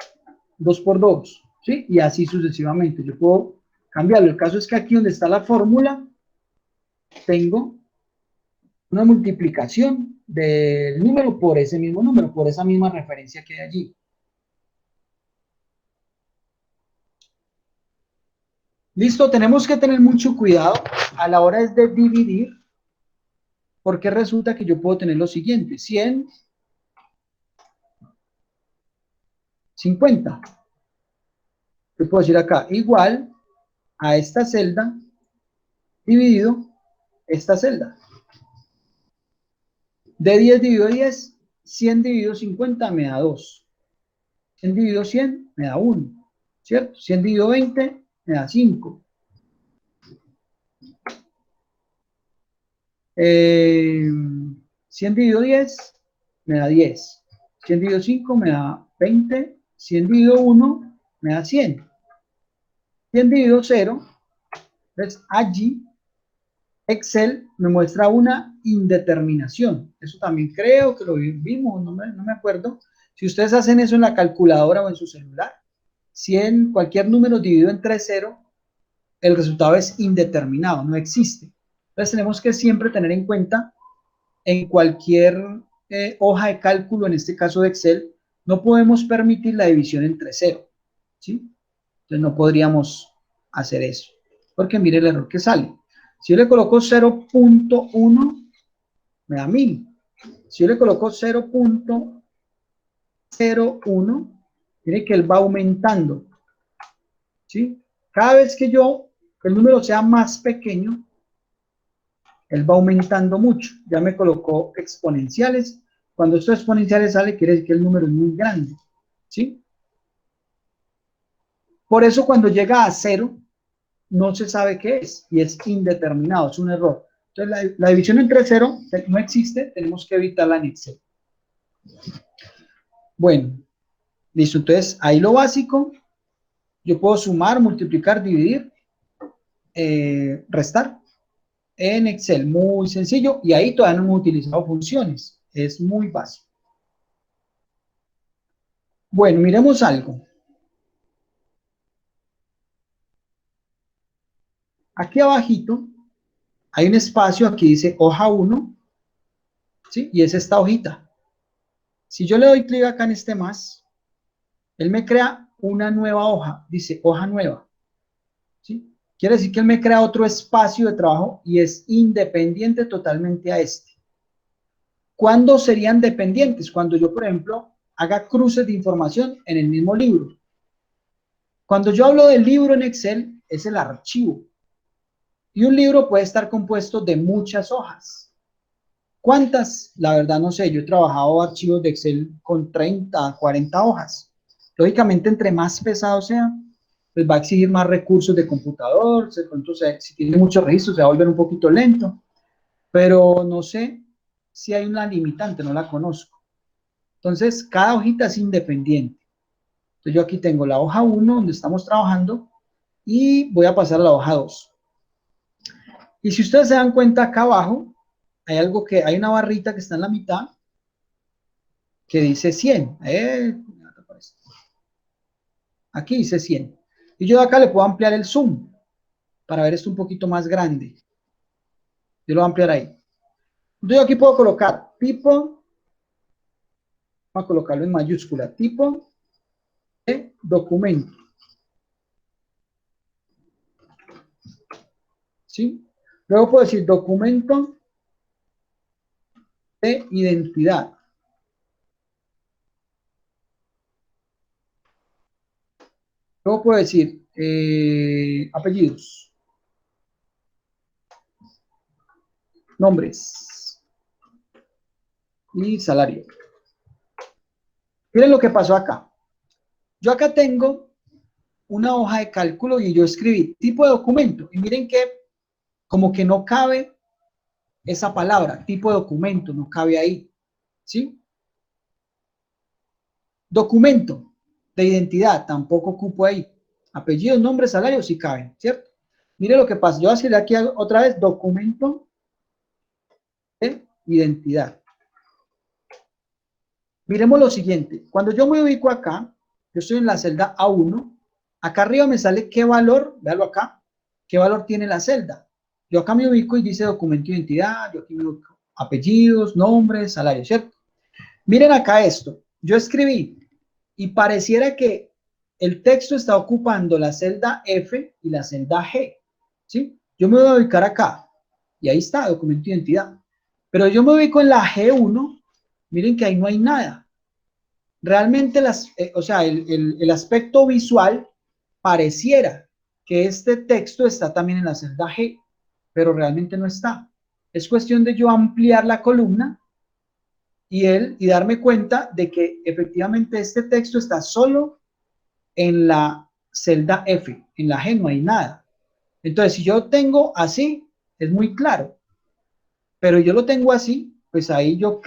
Speaker 1: 2 por 2. ¿Sí? Y así sucesivamente. Yo puedo cambiarlo. El caso es que aquí donde está la fórmula, tengo una multiplicación del número por ese mismo número, por esa misma referencia que hay allí. Listo, tenemos que tener mucho cuidado a la hora de dividir, porque resulta que yo puedo tener lo siguiente, 100, 50. Yo puedo decir acá, igual a esta celda dividido esta celda. De 10 dividido 10, 100 dividido 50 me da 2. 100 dividido 100 me da 1, ¿cierto? 100 dividido 20 me da 5. 100 dividido 10 me da 10. 100 dividido 5 me da 20. 100 dividido 1 me da 100. 100 dividido 0, ¿ves? Allí Excel me muestra una indeterminación. Eso también creo que lo vimos, no me acuerdo. Si ustedes hacen eso en la calculadora o en su celular, 100, cualquier número dividido entre 0, el resultado es indeterminado, no existe. Entonces tenemos que siempre tener en cuenta en cualquier hoja de cálculo, en este caso de Excel, no podemos permitir la división entre 0, ¿sí? Entonces no podríamos hacer eso, porque mire el error que sale. Si yo le coloco 0.1, me da 1000. Si yo le coloco 0.01, mire que él va aumentando, ¿sí? Cada vez que el número sea más pequeño, él va aumentando mucho. Ya me colocó exponenciales. Cuando estos exponenciales sale, quiere decir que el número es muy grande, ¿sí? Por eso cuando llega a 0, no se sabe qué es y es indeterminado, es un error. Entonces la división entre 0 no existe, tenemos que evitarla en Excel. Bueno, listo. Entonces ahí lo básico, yo puedo sumar, multiplicar, dividir, restar en Excel, muy sencillo, y ahí todavía no hemos utilizado funciones, es muy básico. Bueno, miremos algo. Aquí abajito hay un espacio, aquí dice hoja 1, ¿sí? Y es esta hojita. Si yo le doy clic acá en este más, él me crea una nueva hoja, dice hoja nueva, ¿sí? Quiere decir que él me crea otro espacio de trabajo y es independiente totalmente a este. ¿Cuándo serían dependientes? Cuando yo, por ejemplo, haga cruces de información en el mismo libro. Cuando yo hablo del libro en Excel, es el archivo. Y un libro puede estar compuesto de muchas hojas. ¿Cuántas? La verdad no sé. Yo he trabajado archivos de Excel con 30, 40 hojas. Lógicamente, entre más pesado sea, pues va a exigir más recursos de computador. Si tiene muchos registros, se va a volver un poquito lento. Pero no sé si hay una limitante, no la conozco. Entonces, cada hojita es independiente. Entonces, yo aquí tengo la hoja 1, donde estamos trabajando, y voy a pasar a la hoja 2. Y si ustedes se dan cuenta, acá abajo hay una barrita que está en la mitad que dice 100. Aquí dice 100. Y yo de acá le puedo ampliar el zoom para ver esto un poquito más grande. Yo lo voy a ampliar ahí. Entonces yo aquí puedo colocar tipo, vamos a colocarlo en mayúscula, tipo de documento. ¿Sí? Luego puedo decir documento de identidad. Luego puedo decir apellidos, nombres y salario. Miren lo que pasó acá. Yo acá tengo una hoja de cálculo y yo escribí tipo de documento. Y miren que como que no cabe esa palabra, tipo de documento, no cabe ahí. ¿Sí? Documento de identidad, tampoco ocupo ahí. Apellidos, nombres, salarios, sí caben, ¿cierto? Mire lo que pasa. Yo voy a escribir aquí otra vez documento de identidad. Miremos lo siguiente. Cuando yo me ubico acá, yo estoy en la celda A1. Acá arriba me sale qué valor, véalo acá, qué valor tiene la celda. Yo acá me ubico y dice documento de identidad, yo aquí me ubico apellidos, nombres, salarios, ¿cierto? Miren acá esto. Yo escribí y pareciera que el texto está ocupando la celda F y la celda G, ¿sí? Yo me voy a ubicar acá, y ahí está, documento de identidad. Pero yo me ubico en la G1, miren que ahí no hay nada. Realmente, o sea, el aspecto visual pareciera que este texto está también en la celda G, pero realmente no está. Es cuestión de yo ampliar la columna y darme cuenta de que efectivamente este texto está solo en la celda F, en la G no hay nada. Entonces, si yo tengo así, es muy claro, pero yo lo tengo así, pues ahí yo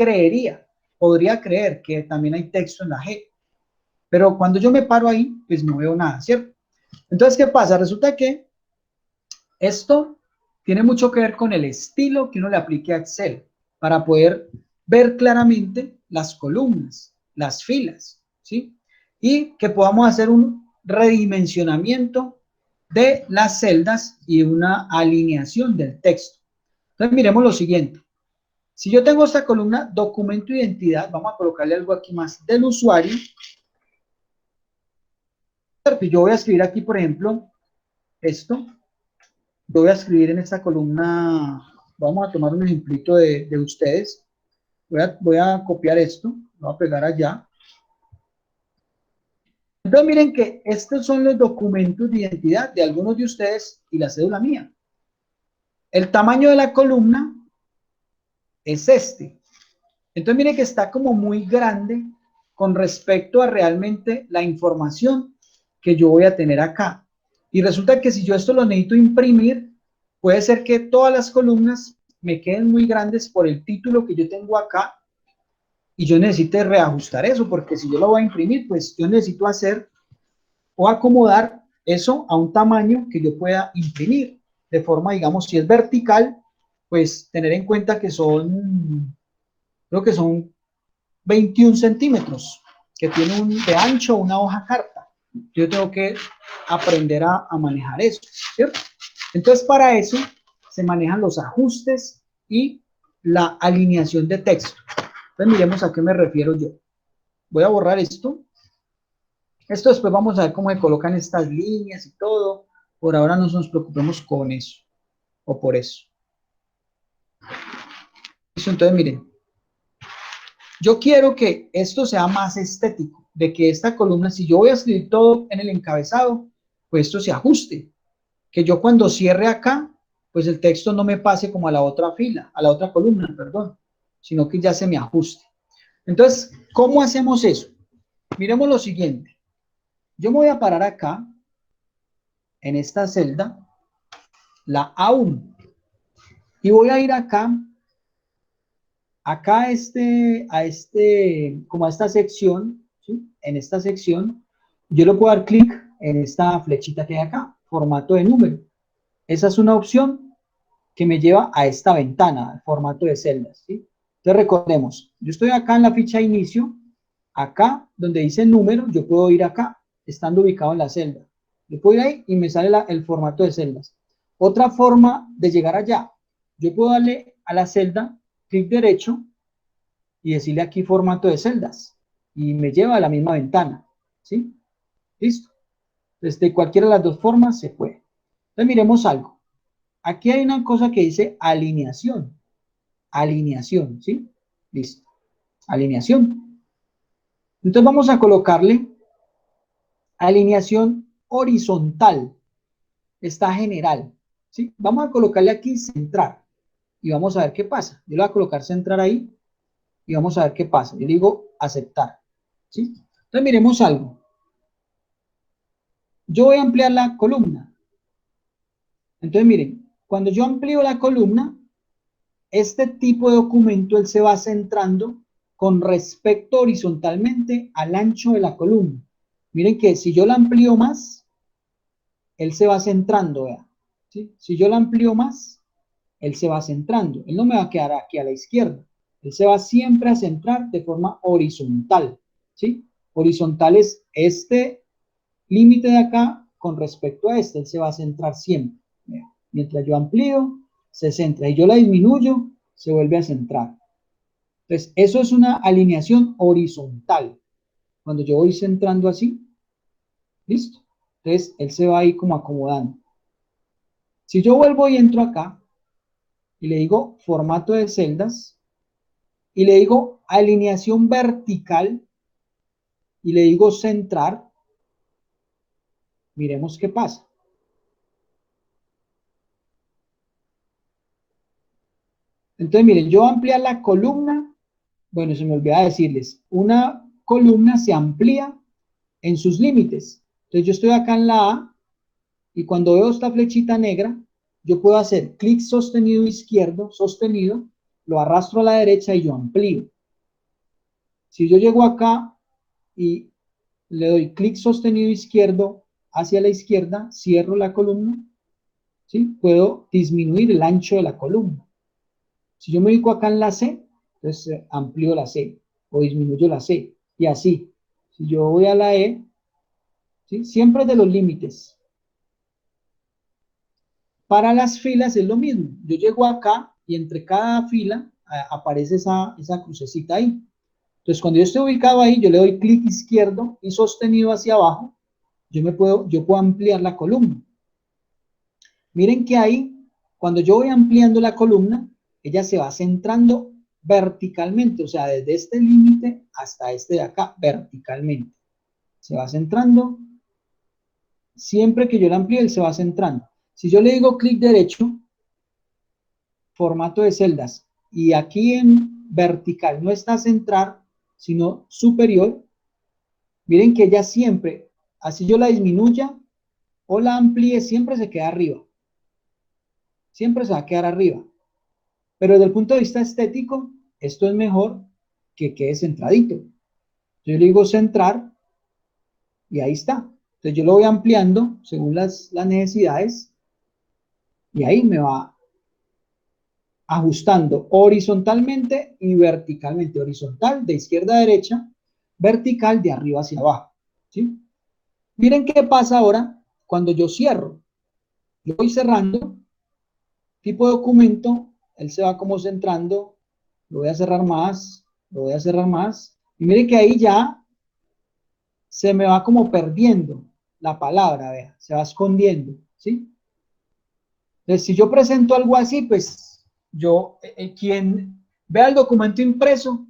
Speaker 1: podría creer que también hay texto en la G, pero cuando yo me paro ahí, pues no veo nada, ¿cierto? Entonces, ¿qué pasa? Resulta que esto tiene mucho que ver con el estilo que uno le aplique a Excel para poder ver claramente las columnas, las filas, ¿sí? Y que podamos hacer un redimensionamiento de las celdas y una alineación del texto. Entonces, miremos lo siguiente. Si yo tengo esta columna, documento de identidad, vamos a colocarle algo aquí más del usuario. Yo voy a escribir aquí, por ejemplo, esto. Yo voy a escribir en esta columna, vamos a tomar un ejemplito de ustedes. Voy a copiar esto, lo voy a pegar allá. Entonces miren que estos son los documentos de identidad de algunos de ustedes y la cédula mía. El tamaño de la columna es este. Entonces miren que está como muy grande con respecto a realmente la información que yo voy a tener acá. Y resulta que si yo esto lo necesito imprimir, puede ser que todas las columnas me queden muy grandes por el título que yo tengo acá y yo necesite reajustar eso, porque si yo lo voy a imprimir, pues yo necesito hacer o acomodar eso a un tamaño que yo pueda imprimir. De forma, digamos, si es vertical, pues tener en cuenta que creo que son 21 centímetros, que tiene de ancho una hoja carta. Yo tengo que aprender a manejar eso, ¿cierto? Entonces, para eso se manejan los ajustes y la alineación de texto. Entonces, miremos a qué me refiero yo. Voy a borrar esto. Esto después vamos a ver cómo se colocan estas líneas y todo. Por ahora no nos preocupemos con eso, o por eso. Entonces, miren, yo quiero que esto sea más estético, de que esta columna, si yo voy a escribir todo en el encabezado, pues esto se ajuste. Que yo cuando cierre acá, pues el texto no me pase como a la otra fila, a la otra columna, perdón, sino que ya se me ajuste. Entonces, ¿cómo hacemos eso? Miremos lo siguiente. Yo me voy a parar acá, en esta celda, la A1, y voy a ir acá como a esta sección, ¿sí? En esta sección, yo le puedo dar clic en esta flechita que hay acá, formato de número. Esa es una opción que me lleva a esta ventana, formato de celdas, ¿sí? Entonces recordemos, yo estoy acá en la ficha de inicio, acá donde dice número, yo puedo ir acá, estando ubicado en la celda. Yo puedo ir ahí y me sale el formato de celdas. Otra forma de llegar allá, yo puedo darle a la celda, clic derecho, y decirle aquí formato de celdas, y me lleva a la misma ventana, ¿sí? ¿Listo? Desde cualquiera de las dos formas se puede. Entonces miremos algo. Aquí hay una cosa que dice alineación. Alineación, ¿sí? Listo. Alineación. Entonces vamos a colocarle alineación horizontal. Está general, ¿sí? Vamos a colocarle aquí centrar y vamos a ver qué pasa. Yo le voy a colocar centrar ahí y vamos a ver qué pasa. Yo digo aceptar, ¿sí? Entonces miremos algo. Yo voy a ampliar la columna. Entonces miren, cuando yo amplío la columna, este tipo de documento él se va centrando con respecto horizontalmente al ancho de la columna. Miren que si yo la amplío más, él se va centrando, ¿vea? ¿Sí? Si yo la amplío más, él se va centrando. Él no me va a quedar aquí a la izquierda. Él se va siempre a centrar de forma horizontal, ¿sí? Horizontal es este límite de acá con respecto a este. Él se va a centrar siempre. ¿Vea? Mientras yo amplío, se centra. Y yo la disminuyo, se vuelve a centrar. Entonces, eso es una alineación horizontal. Cuando yo voy centrando así, ¿Listo? Entonces, él se va ahí como acomodando. Si yo vuelvo y entro acá, y le digo formato de celdas, y le digo alineación vertical, y le digo centrar, miremos qué pasa. Entonces, miren, yo voy a ampliar la columna. Bueno, se me olvidaba decirles, una columna se amplía en sus límites. Entonces, yo estoy acá en la A, y cuando veo esta flechita negra, yo puedo hacer clic sostenido izquierdo, sostenido, lo arrastro a la derecha y yo amplío. Si yo llego acá y le doy clic sostenido izquierdo hacia la izquierda, cierro la columna, ¿sí? Puedo disminuir el ancho de la columna. Si yo me ubico acá en la C, entonces amplío la C o disminuyo la C y así. Si yo voy a la E, ¿sí? Siempre de los límites. Para las filas es lo mismo. Yo llego acá y entre cada fila aparece esa crucecita ahí. Entonces, cuando yo estoy ubicado ahí, yo le doy clic izquierdo y sostenido hacia abajo, yo puedo ampliar la columna. Miren que ahí, cuando yo voy ampliando la columna, ella se va centrando verticalmente, o sea, desde este límite hasta este de acá, verticalmente. Se va centrando. Siempre que yo la amplíe, él se va centrando. Si yo le digo clic derecho, formato de celdas, y aquí en vertical no está centrar, sino superior, miren que ella siempre, así yo la disminuya o la amplíe, siempre se queda arriba. Siempre se va a quedar arriba. Pero desde el punto de vista estético, esto es mejor que quede centradito. Yo le digo centrar y ahí está. Entonces yo lo voy ampliando según las necesidades y ahí me va ajustando horizontalmente y verticalmente. Horizontal de izquierda a derecha, vertical de arriba hacia abajo. ¿Sí? Miren qué pasa ahora cuando yo cierro. Yo voy cerrando, tipo de documento, él se va como centrando, lo voy a cerrar más, lo voy a cerrar más. Y miren que ahí ya se me va como perdiendo la palabra, vea, se va escondiendo, ¿sí? Entonces, si yo presento algo así, pues quien vea el documento impreso,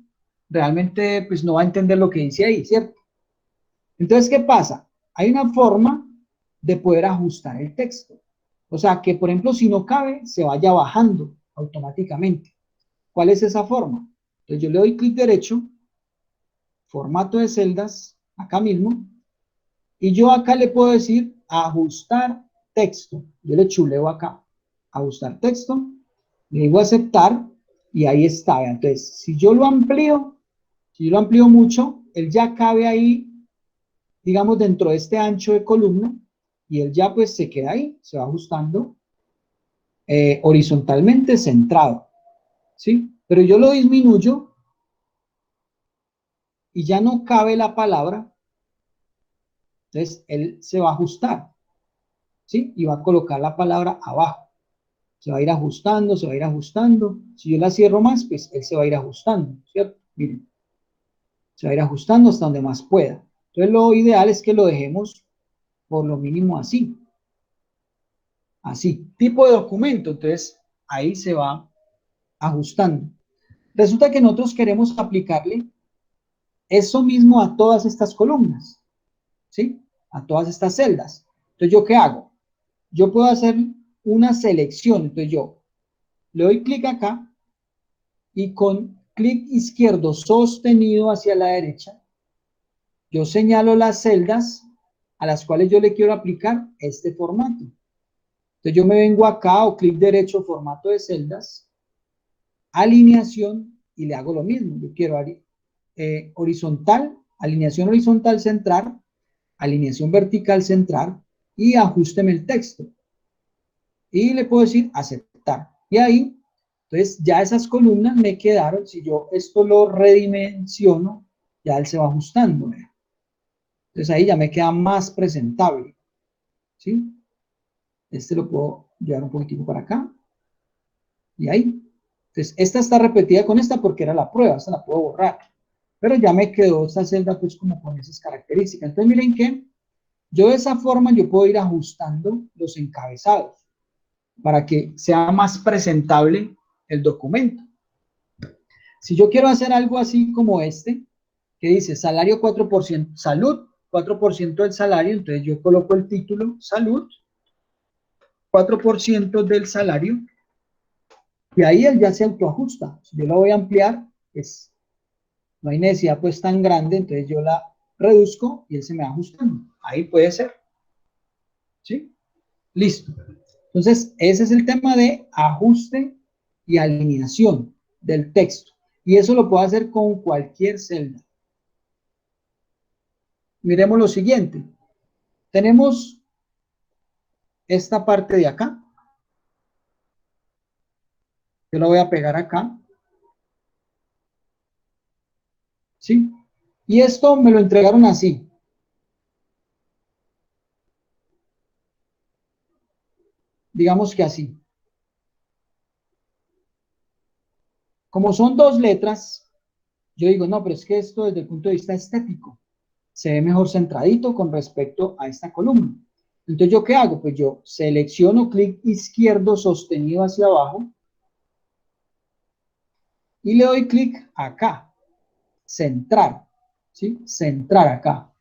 Speaker 1: realmente pues no va a entender lo que dice ahí, ¿cierto? Entonces, ¿qué pasa? Hay una forma de poder ajustar el texto. O sea, que por ejemplo, si no cabe, se vaya bajando automáticamente. ¿Cuál es esa forma? Entonces yo le doy clic derecho, formato de celdas, acá mismo, y yo acá le puedo decir ajustar texto. Yo le chuleo acá, ajustar texto, le digo aceptar y ahí está. Entonces, si yo lo amplío mucho, él ya cabe ahí, digamos, dentro de este ancho de columna y él ya pues se queda ahí, se va ajustando horizontalmente centrado, ¿sí? Pero yo lo disminuyo y ya no cabe la palabra, entonces él se va a ajustar, ¿sí? Y va a colocar la palabra abajo. Se va a ir ajustando, se va a ir ajustando. Si yo la cierro más, pues él se va a ir ajustando, ¿cierto? Miren, se va a ir ajustando hasta donde más pueda. Entonces lo ideal es que lo dejemos por lo mínimo así. Así, tipo de documento, entonces ahí se va ajustando. Resulta que nosotros queremos aplicarle eso mismo a todas estas columnas, ¿sí? A todas estas celdas. Entonces, ¿yo qué hago? Yo puedo hacer una selección. Entonces, yo le doy clic acá y con clic izquierdo sostenido hacia la derecha, yo señalo las celdas a las cuales yo le quiero aplicar este formato. Entonces, yo me vengo acá o clic derecho, formato de celdas, alineación y le hago lo mismo. Yo quiero horizontal, alineación horizontal centrar, alineación vertical centrar y ajusteme el texto. Y le puedo decir aceptar. Y ahí, entonces ya esas columnas me quedaron. Si yo esto lo redimensiono, ya él se va ajustando. ¿Ve? Entonces ahí ya me queda más presentable. ¿Sí? Este lo puedo llevar un poquitico para acá. Y ahí. Entonces esta está repetida con esta porque era la prueba. Esta la puedo borrar. Pero ya me quedó esta celda pues como con esas características. Entonces miren que Yo de esa forma yo puedo ir ajustando los encabezados para que sea más presentable el documento. Si yo quiero hacer algo así como este, que dice salario 4%, salud, 4% del salario, entonces yo coloco el título, salud, 4% del salario, y ahí él ya se autoajusta. Si yo lo voy a ampliar, pues no hay necesidad pues tan grande, entonces yo la reduzco y él se me va ajustando. Ahí puede ser. ¿Sí? Listo. Entonces, ese es el tema de ajuste y alineación del texto. Y eso lo puedo hacer con cualquier celda. Miremos lo siguiente. Tenemos esta parte de acá. Yo la voy a pegar acá. ¿Sí? Y esto me lo entregaron así. Digamos que así. Como son dos letras, yo digo, no, pero es que esto desde el punto de vista estético se ve mejor centradito con respecto a esta columna. Entonces, ¿yo qué hago? Pues yo selecciono clic izquierdo sostenido hacia abajo y le doy clic acá, centrar, ¿sí? Centrar acá,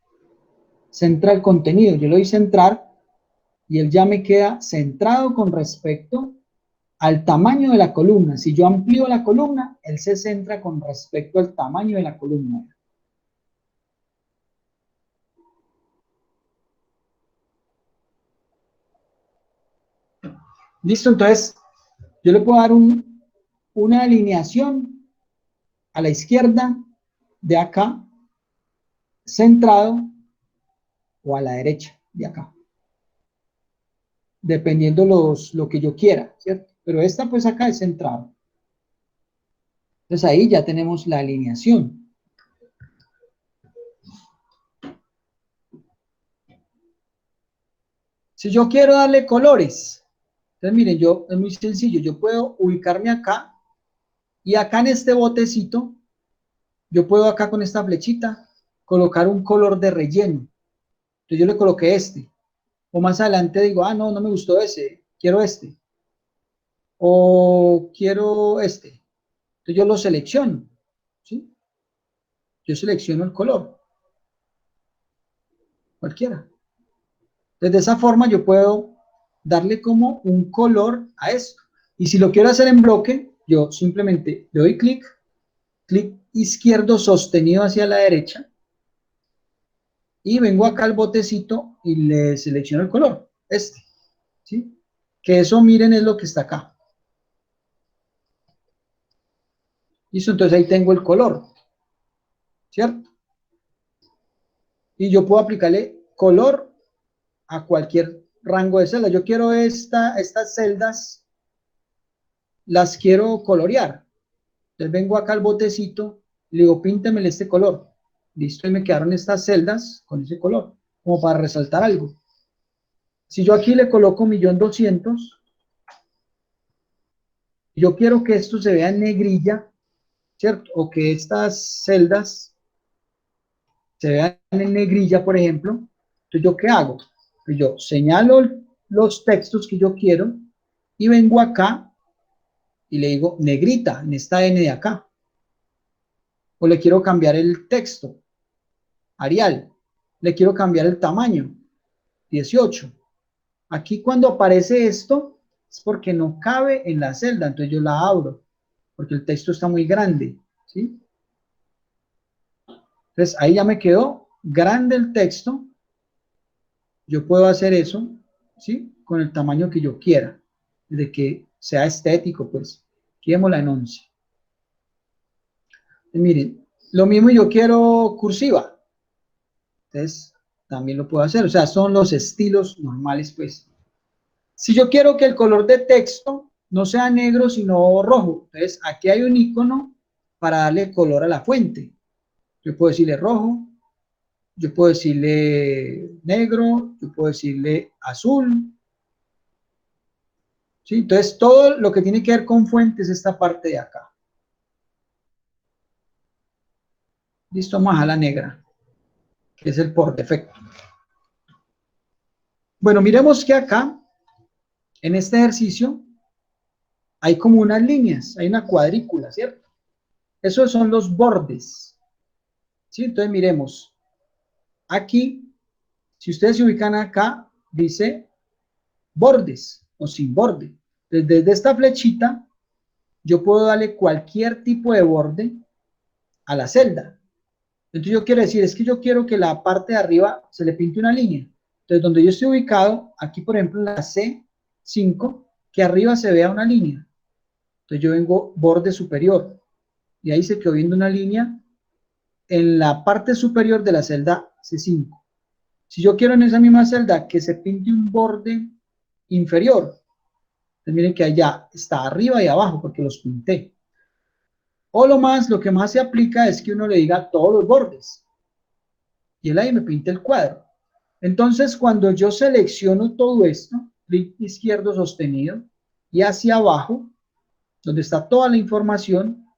Speaker 1: centrar el contenido. Yo le doy centrar y él ya me queda centrado con respecto al tamaño de la columna. Si yo amplío la columna, él se centra con respecto al tamaño de la columna. Listo, entonces yo le puedo dar una alineación a la izquierda de acá, centrado, o a la derecha de acá, dependiendo lo que yo quiera, ¿cierto? Pero esta pues acá es centrado. Entonces ahí ya tenemos la alineación. Si yo quiero darle colores, entonces miren, es muy sencillo, yo puedo ubicarme acá y acá en este botecito, yo puedo acá con esta flechita colocar un color de relleno. Entonces yo le coloqué este. O más adelante digo, ah, no, no me gustó ese, quiero este. O quiero este. Entonces yo lo selecciono, ¿sí? Yo selecciono el color, cualquiera. Entonces de esa forma yo puedo darle como un color a esto. Y si lo quiero hacer en bloque, yo simplemente le doy clic, clic izquierdo sostenido hacia la derecha, y vengo acá al botecito y le selecciono el color, este, ¿sí? Que eso, miren, es lo que está acá. Listo, entonces ahí tengo el color, ¿cierto? Y yo puedo aplicarle color a cualquier rango de celda. Yo quiero estas celdas, las quiero colorear. Entonces vengo acá al botecito, le digo, píntemele este color. Listo, y me quedaron estas celdas con ese color, como para resaltar algo. Si yo aquí le coloco 1.200.000, yo quiero que esto se vea en negrilla, ¿cierto? O que estas celdas se vean en negrilla, por ejemplo. Entonces, ¿yo qué hago? Pues yo señalo los textos que yo quiero y vengo acá y le digo negrita en esta N de acá. O le quiero cambiar el texto, Arial. Le quiero cambiar el tamaño, 18. Aquí cuando aparece esto es porque no cabe en la celda, entonces yo la abro, porque el texto está muy grande, ¿sí? Entonces ahí ya me quedó grande el texto. Yo puedo hacer eso, ¿sí? Con el tamaño que yo quiera, de que sea estético, pues. Quedémosla en 11. Y miren, lo mismo yo quiero cursiva. Entonces, también lo puedo hacer. O sea, son los estilos normales, pues. Si yo quiero que el color de texto no sea negro, sino rojo, entonces aquí hay un icono para darle color a la fuente. Yo puedo decirle rojo, yo puedo decirle negro, yo puedo decirle azul, ¿sí? Entonces, todo lo que tiene que ver con fuentes es esta parte de acá. Listo, vamos a la negra, que es el por defecto. Bueno, miremos que acá, en este ejercicio, hay como unas líneas, hay una cuadrícula, ¿cierto? Esos son los bordes, ¿sí? Entonces miremos, aquí, si ustedes se ubican acá, dice bordes o sin borde. Desde esta flechita, yo puedo darle cualquier tipo de borde a la celda. Entonces yo quiero decir, es que yo quiero que la parte de arriba se le pinte una línea. Entonces donde yo estoy ubicado, aquí por ejemplo en la C5, que arriba se vea una línea. Entonces yo vengo borde superior y ahí se quedó viendo una línea en la parte superior de la celda C5. Si yo quiero en esa misma celda que se pinte un borde inferior, entonces miren que allá está arriba y abajo porque los pinté. O lo que más se aplica es que uno le diga todos los bordes. Y él ahí me pinta el cuadro. Entonces, cuando yo selecciono todo esto, clic izquierdo sostenido, y hacia abajo, donde está toda la información,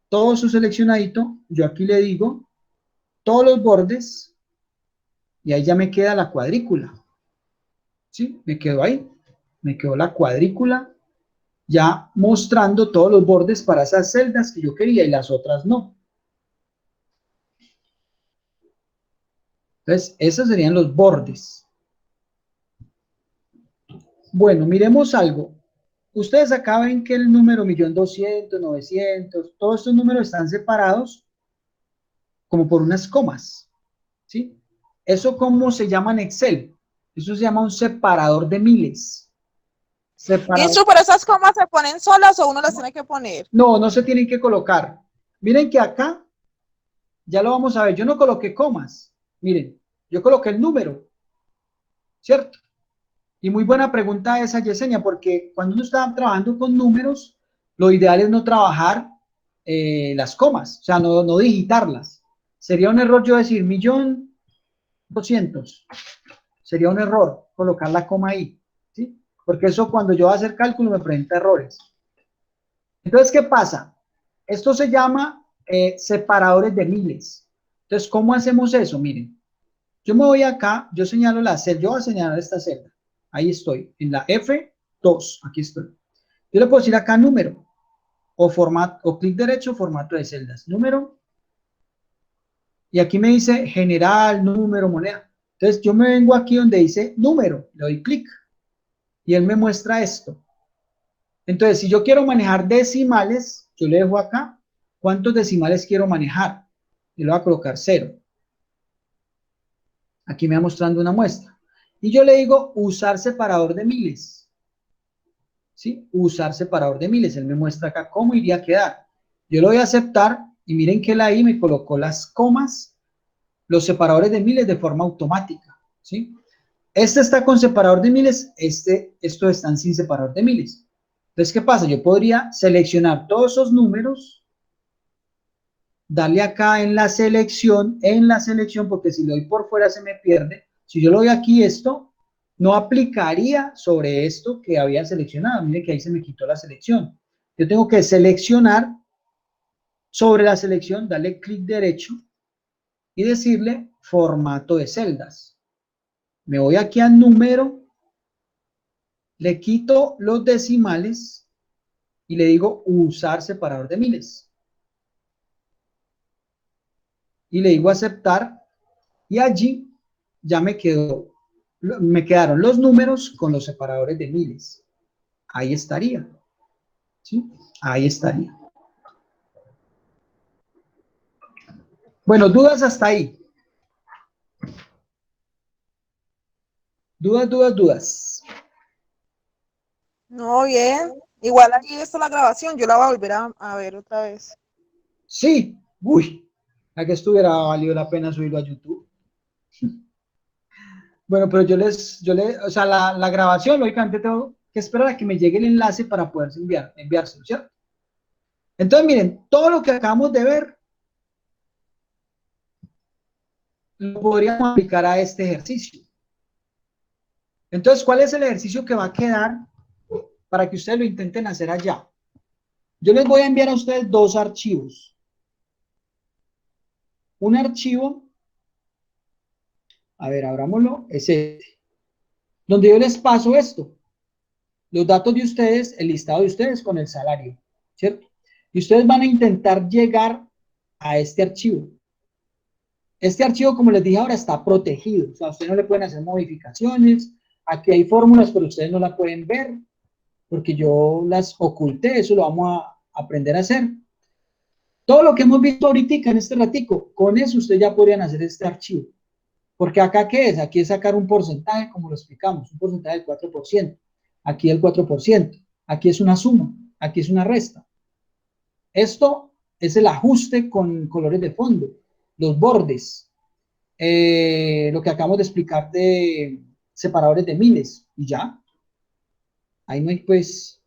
Speaker 1: todo su seleccionadito, yo aquí le digo todos los bordes, y ahí ya me queda la cuadrícula. ¿Sí? Me quedó ahí. Me quedó la cuadrícula ya mostrando todos los bordes para esas celdas que yo quería y las otras no. Entonces, esos serían los bordes. Bueno, miremos algo. Ustedes acá ven que el número 1.200.000, 900, todos estos números están separados como por unas comas, ¿sí? ¿Eso cómo se llama en Excel? Eso se llama un separador de miles. Separador.
Speaker 3: ¿Pero esas comas se ponen solas o uno las tiene que poner?
Speaker 1: No, no se tienen que colocar. Miren que acá, ya lo vamos a ver, yo no coloqué comas. Miren, yo coloqué el número, ¿cierto? Y muy buena pregunta esa, Yesenia, porque cuando uno está trabajando con números, lo ideal es no trabajar las comas, o sea, no digitarlas. Sería un error yo decir 1.200.000. Sería un error colocar la coma ahí, ¿sí? Porque eso cuando yo voy a hacer cálculo me presenta errores. Entonces, ¿qué pasa? Esto se llama separadores de miles. Entonces, ¿cómo hacemos eso? Miren, yo me voy acá, yo señalo la celda, yo voy a señalar esta celda. Ahí estoy, en la F2, aquí estoy. Yo le puedo decir acá número, o formato, o clic derecho, formato de celdas, número, y aquí me dice general, número, moneda. Entonces yo me vengo aquí donde dice número, le doy clic, y él me muestra esto. Entonces, si yo quiero manejar decimales, yo le dejo acá, ¿cuántos decimales quiero manejar? Y le voy a colocar 0. Aquí me va mostrando una muestra. Y yo le digo usar separador de miles. ¿Sí? Usar separador de miles. Él me muestra acá cómo iría a quedar. Yo lo voy a aceptar y miren que él ahí me colocó las comas, los separadores de miles de forma automática. ¿Sí? Este está con separador de miles, estos están sin separador de miles. Entonces, ¿qué pasa? Yo podría seleccionar todos esos números, darle acá en la selección, porque si lo doy por fuera se me pierde. Si yo lo doy aquí, esto no aplicaría sobre esto que había seleccionado. Mire que ahí se me quitó la selección. Yo tengo que seleccionar sobre la selección, darle clic derecho y decirle formato de celdas. Me voy aquí al número, le quito los decimales y le digo usar separador de miles. Y le digo aceptar y allí ya me quedaron los números con los separadores de miles. Ahí estaría. ¿Sí? Ahí estaría. Bueno, dudas hasta ahí. Dudas.
Speaker 3: No, bien. Igual aquí está la grabación, yo la voy a volver a ver otra vez.
Speaker 1: Sí. Uy, a que estuviera valido la pena subirlo a YouTube. Bueno, pero o sea, la grabación, lógicamente tengo que esperar a que me llegue el enlace para poder enviárselo, ¿cierto? Entonces, miren, todo lo que acabamos de ver lo podríamos aplicar a este ejercicio. Entonces, ¿cuál es el ejercicio que va a quedar para que ustedes lo intenten hacer allá? Yo les voy a enviar a ustedes dos archivos. Un archivo, a ver, abrámoslo, es este. donde yo les paso esto, los datos de ustedes, el listado de ustedes con el salario, ¿cierto? Y ustedes van a intentar llegar a este archivo. Este archivo, como les dije ahora, está protegido, o sea, ustedes no le pueden hacer modificaciones, aquí hay fórmulas, pero ustedes no la pueden ver, porque yo las oculté, eso lo vamos a aprender a hacer. Todo lo que hemos visto ahorita en este ratico, con eso ustedes ya podrían hacer este archivo. Porque acá, ¿qué es? Aquí es sacar un porcentaje, como lo explicamos, un porcentaje del 4%. Aquí el 4%. Aquí es una suma. Aquí es una resta. Esto es el ajuste con colores de fondo, los bordes, lo que acabamos de explicar de separadores de miles, y ya. Ahí no hay, pues,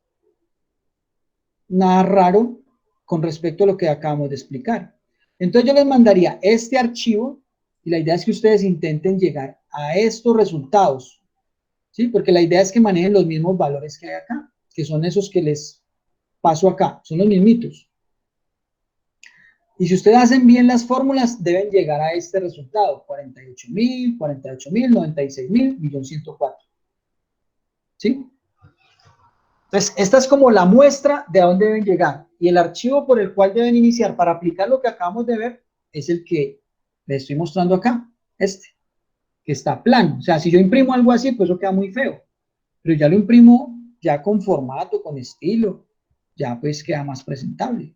Speaker 1: nada raro con respecto a lo que acabamos de explicar. Entonces yo les mandaría este archivo y la idea es que ustedes intenten llegar a estos resultados, ¿sí? Porque la idea es que manejen los mismos valores que hay acá, que son esos que les paso acá, son los mismitos. Y si ustedes hacen bien las fórmulas, deben llegar a este resultado, 48.000, 96.000, 1.104.000, ¿sí? Entonces, esta es como la muestra de a dónde deben llegar. Y el archivo por el cual deben iniciar para aplicar lo que acabamos de ver es el que les estoy mostrando acá, este, que está plano. O sea, si yo imprimo algo así, pues eso queda muy feo. Pero ya lo imprimo ya con formato, con estilo, ya pues queda más presentable.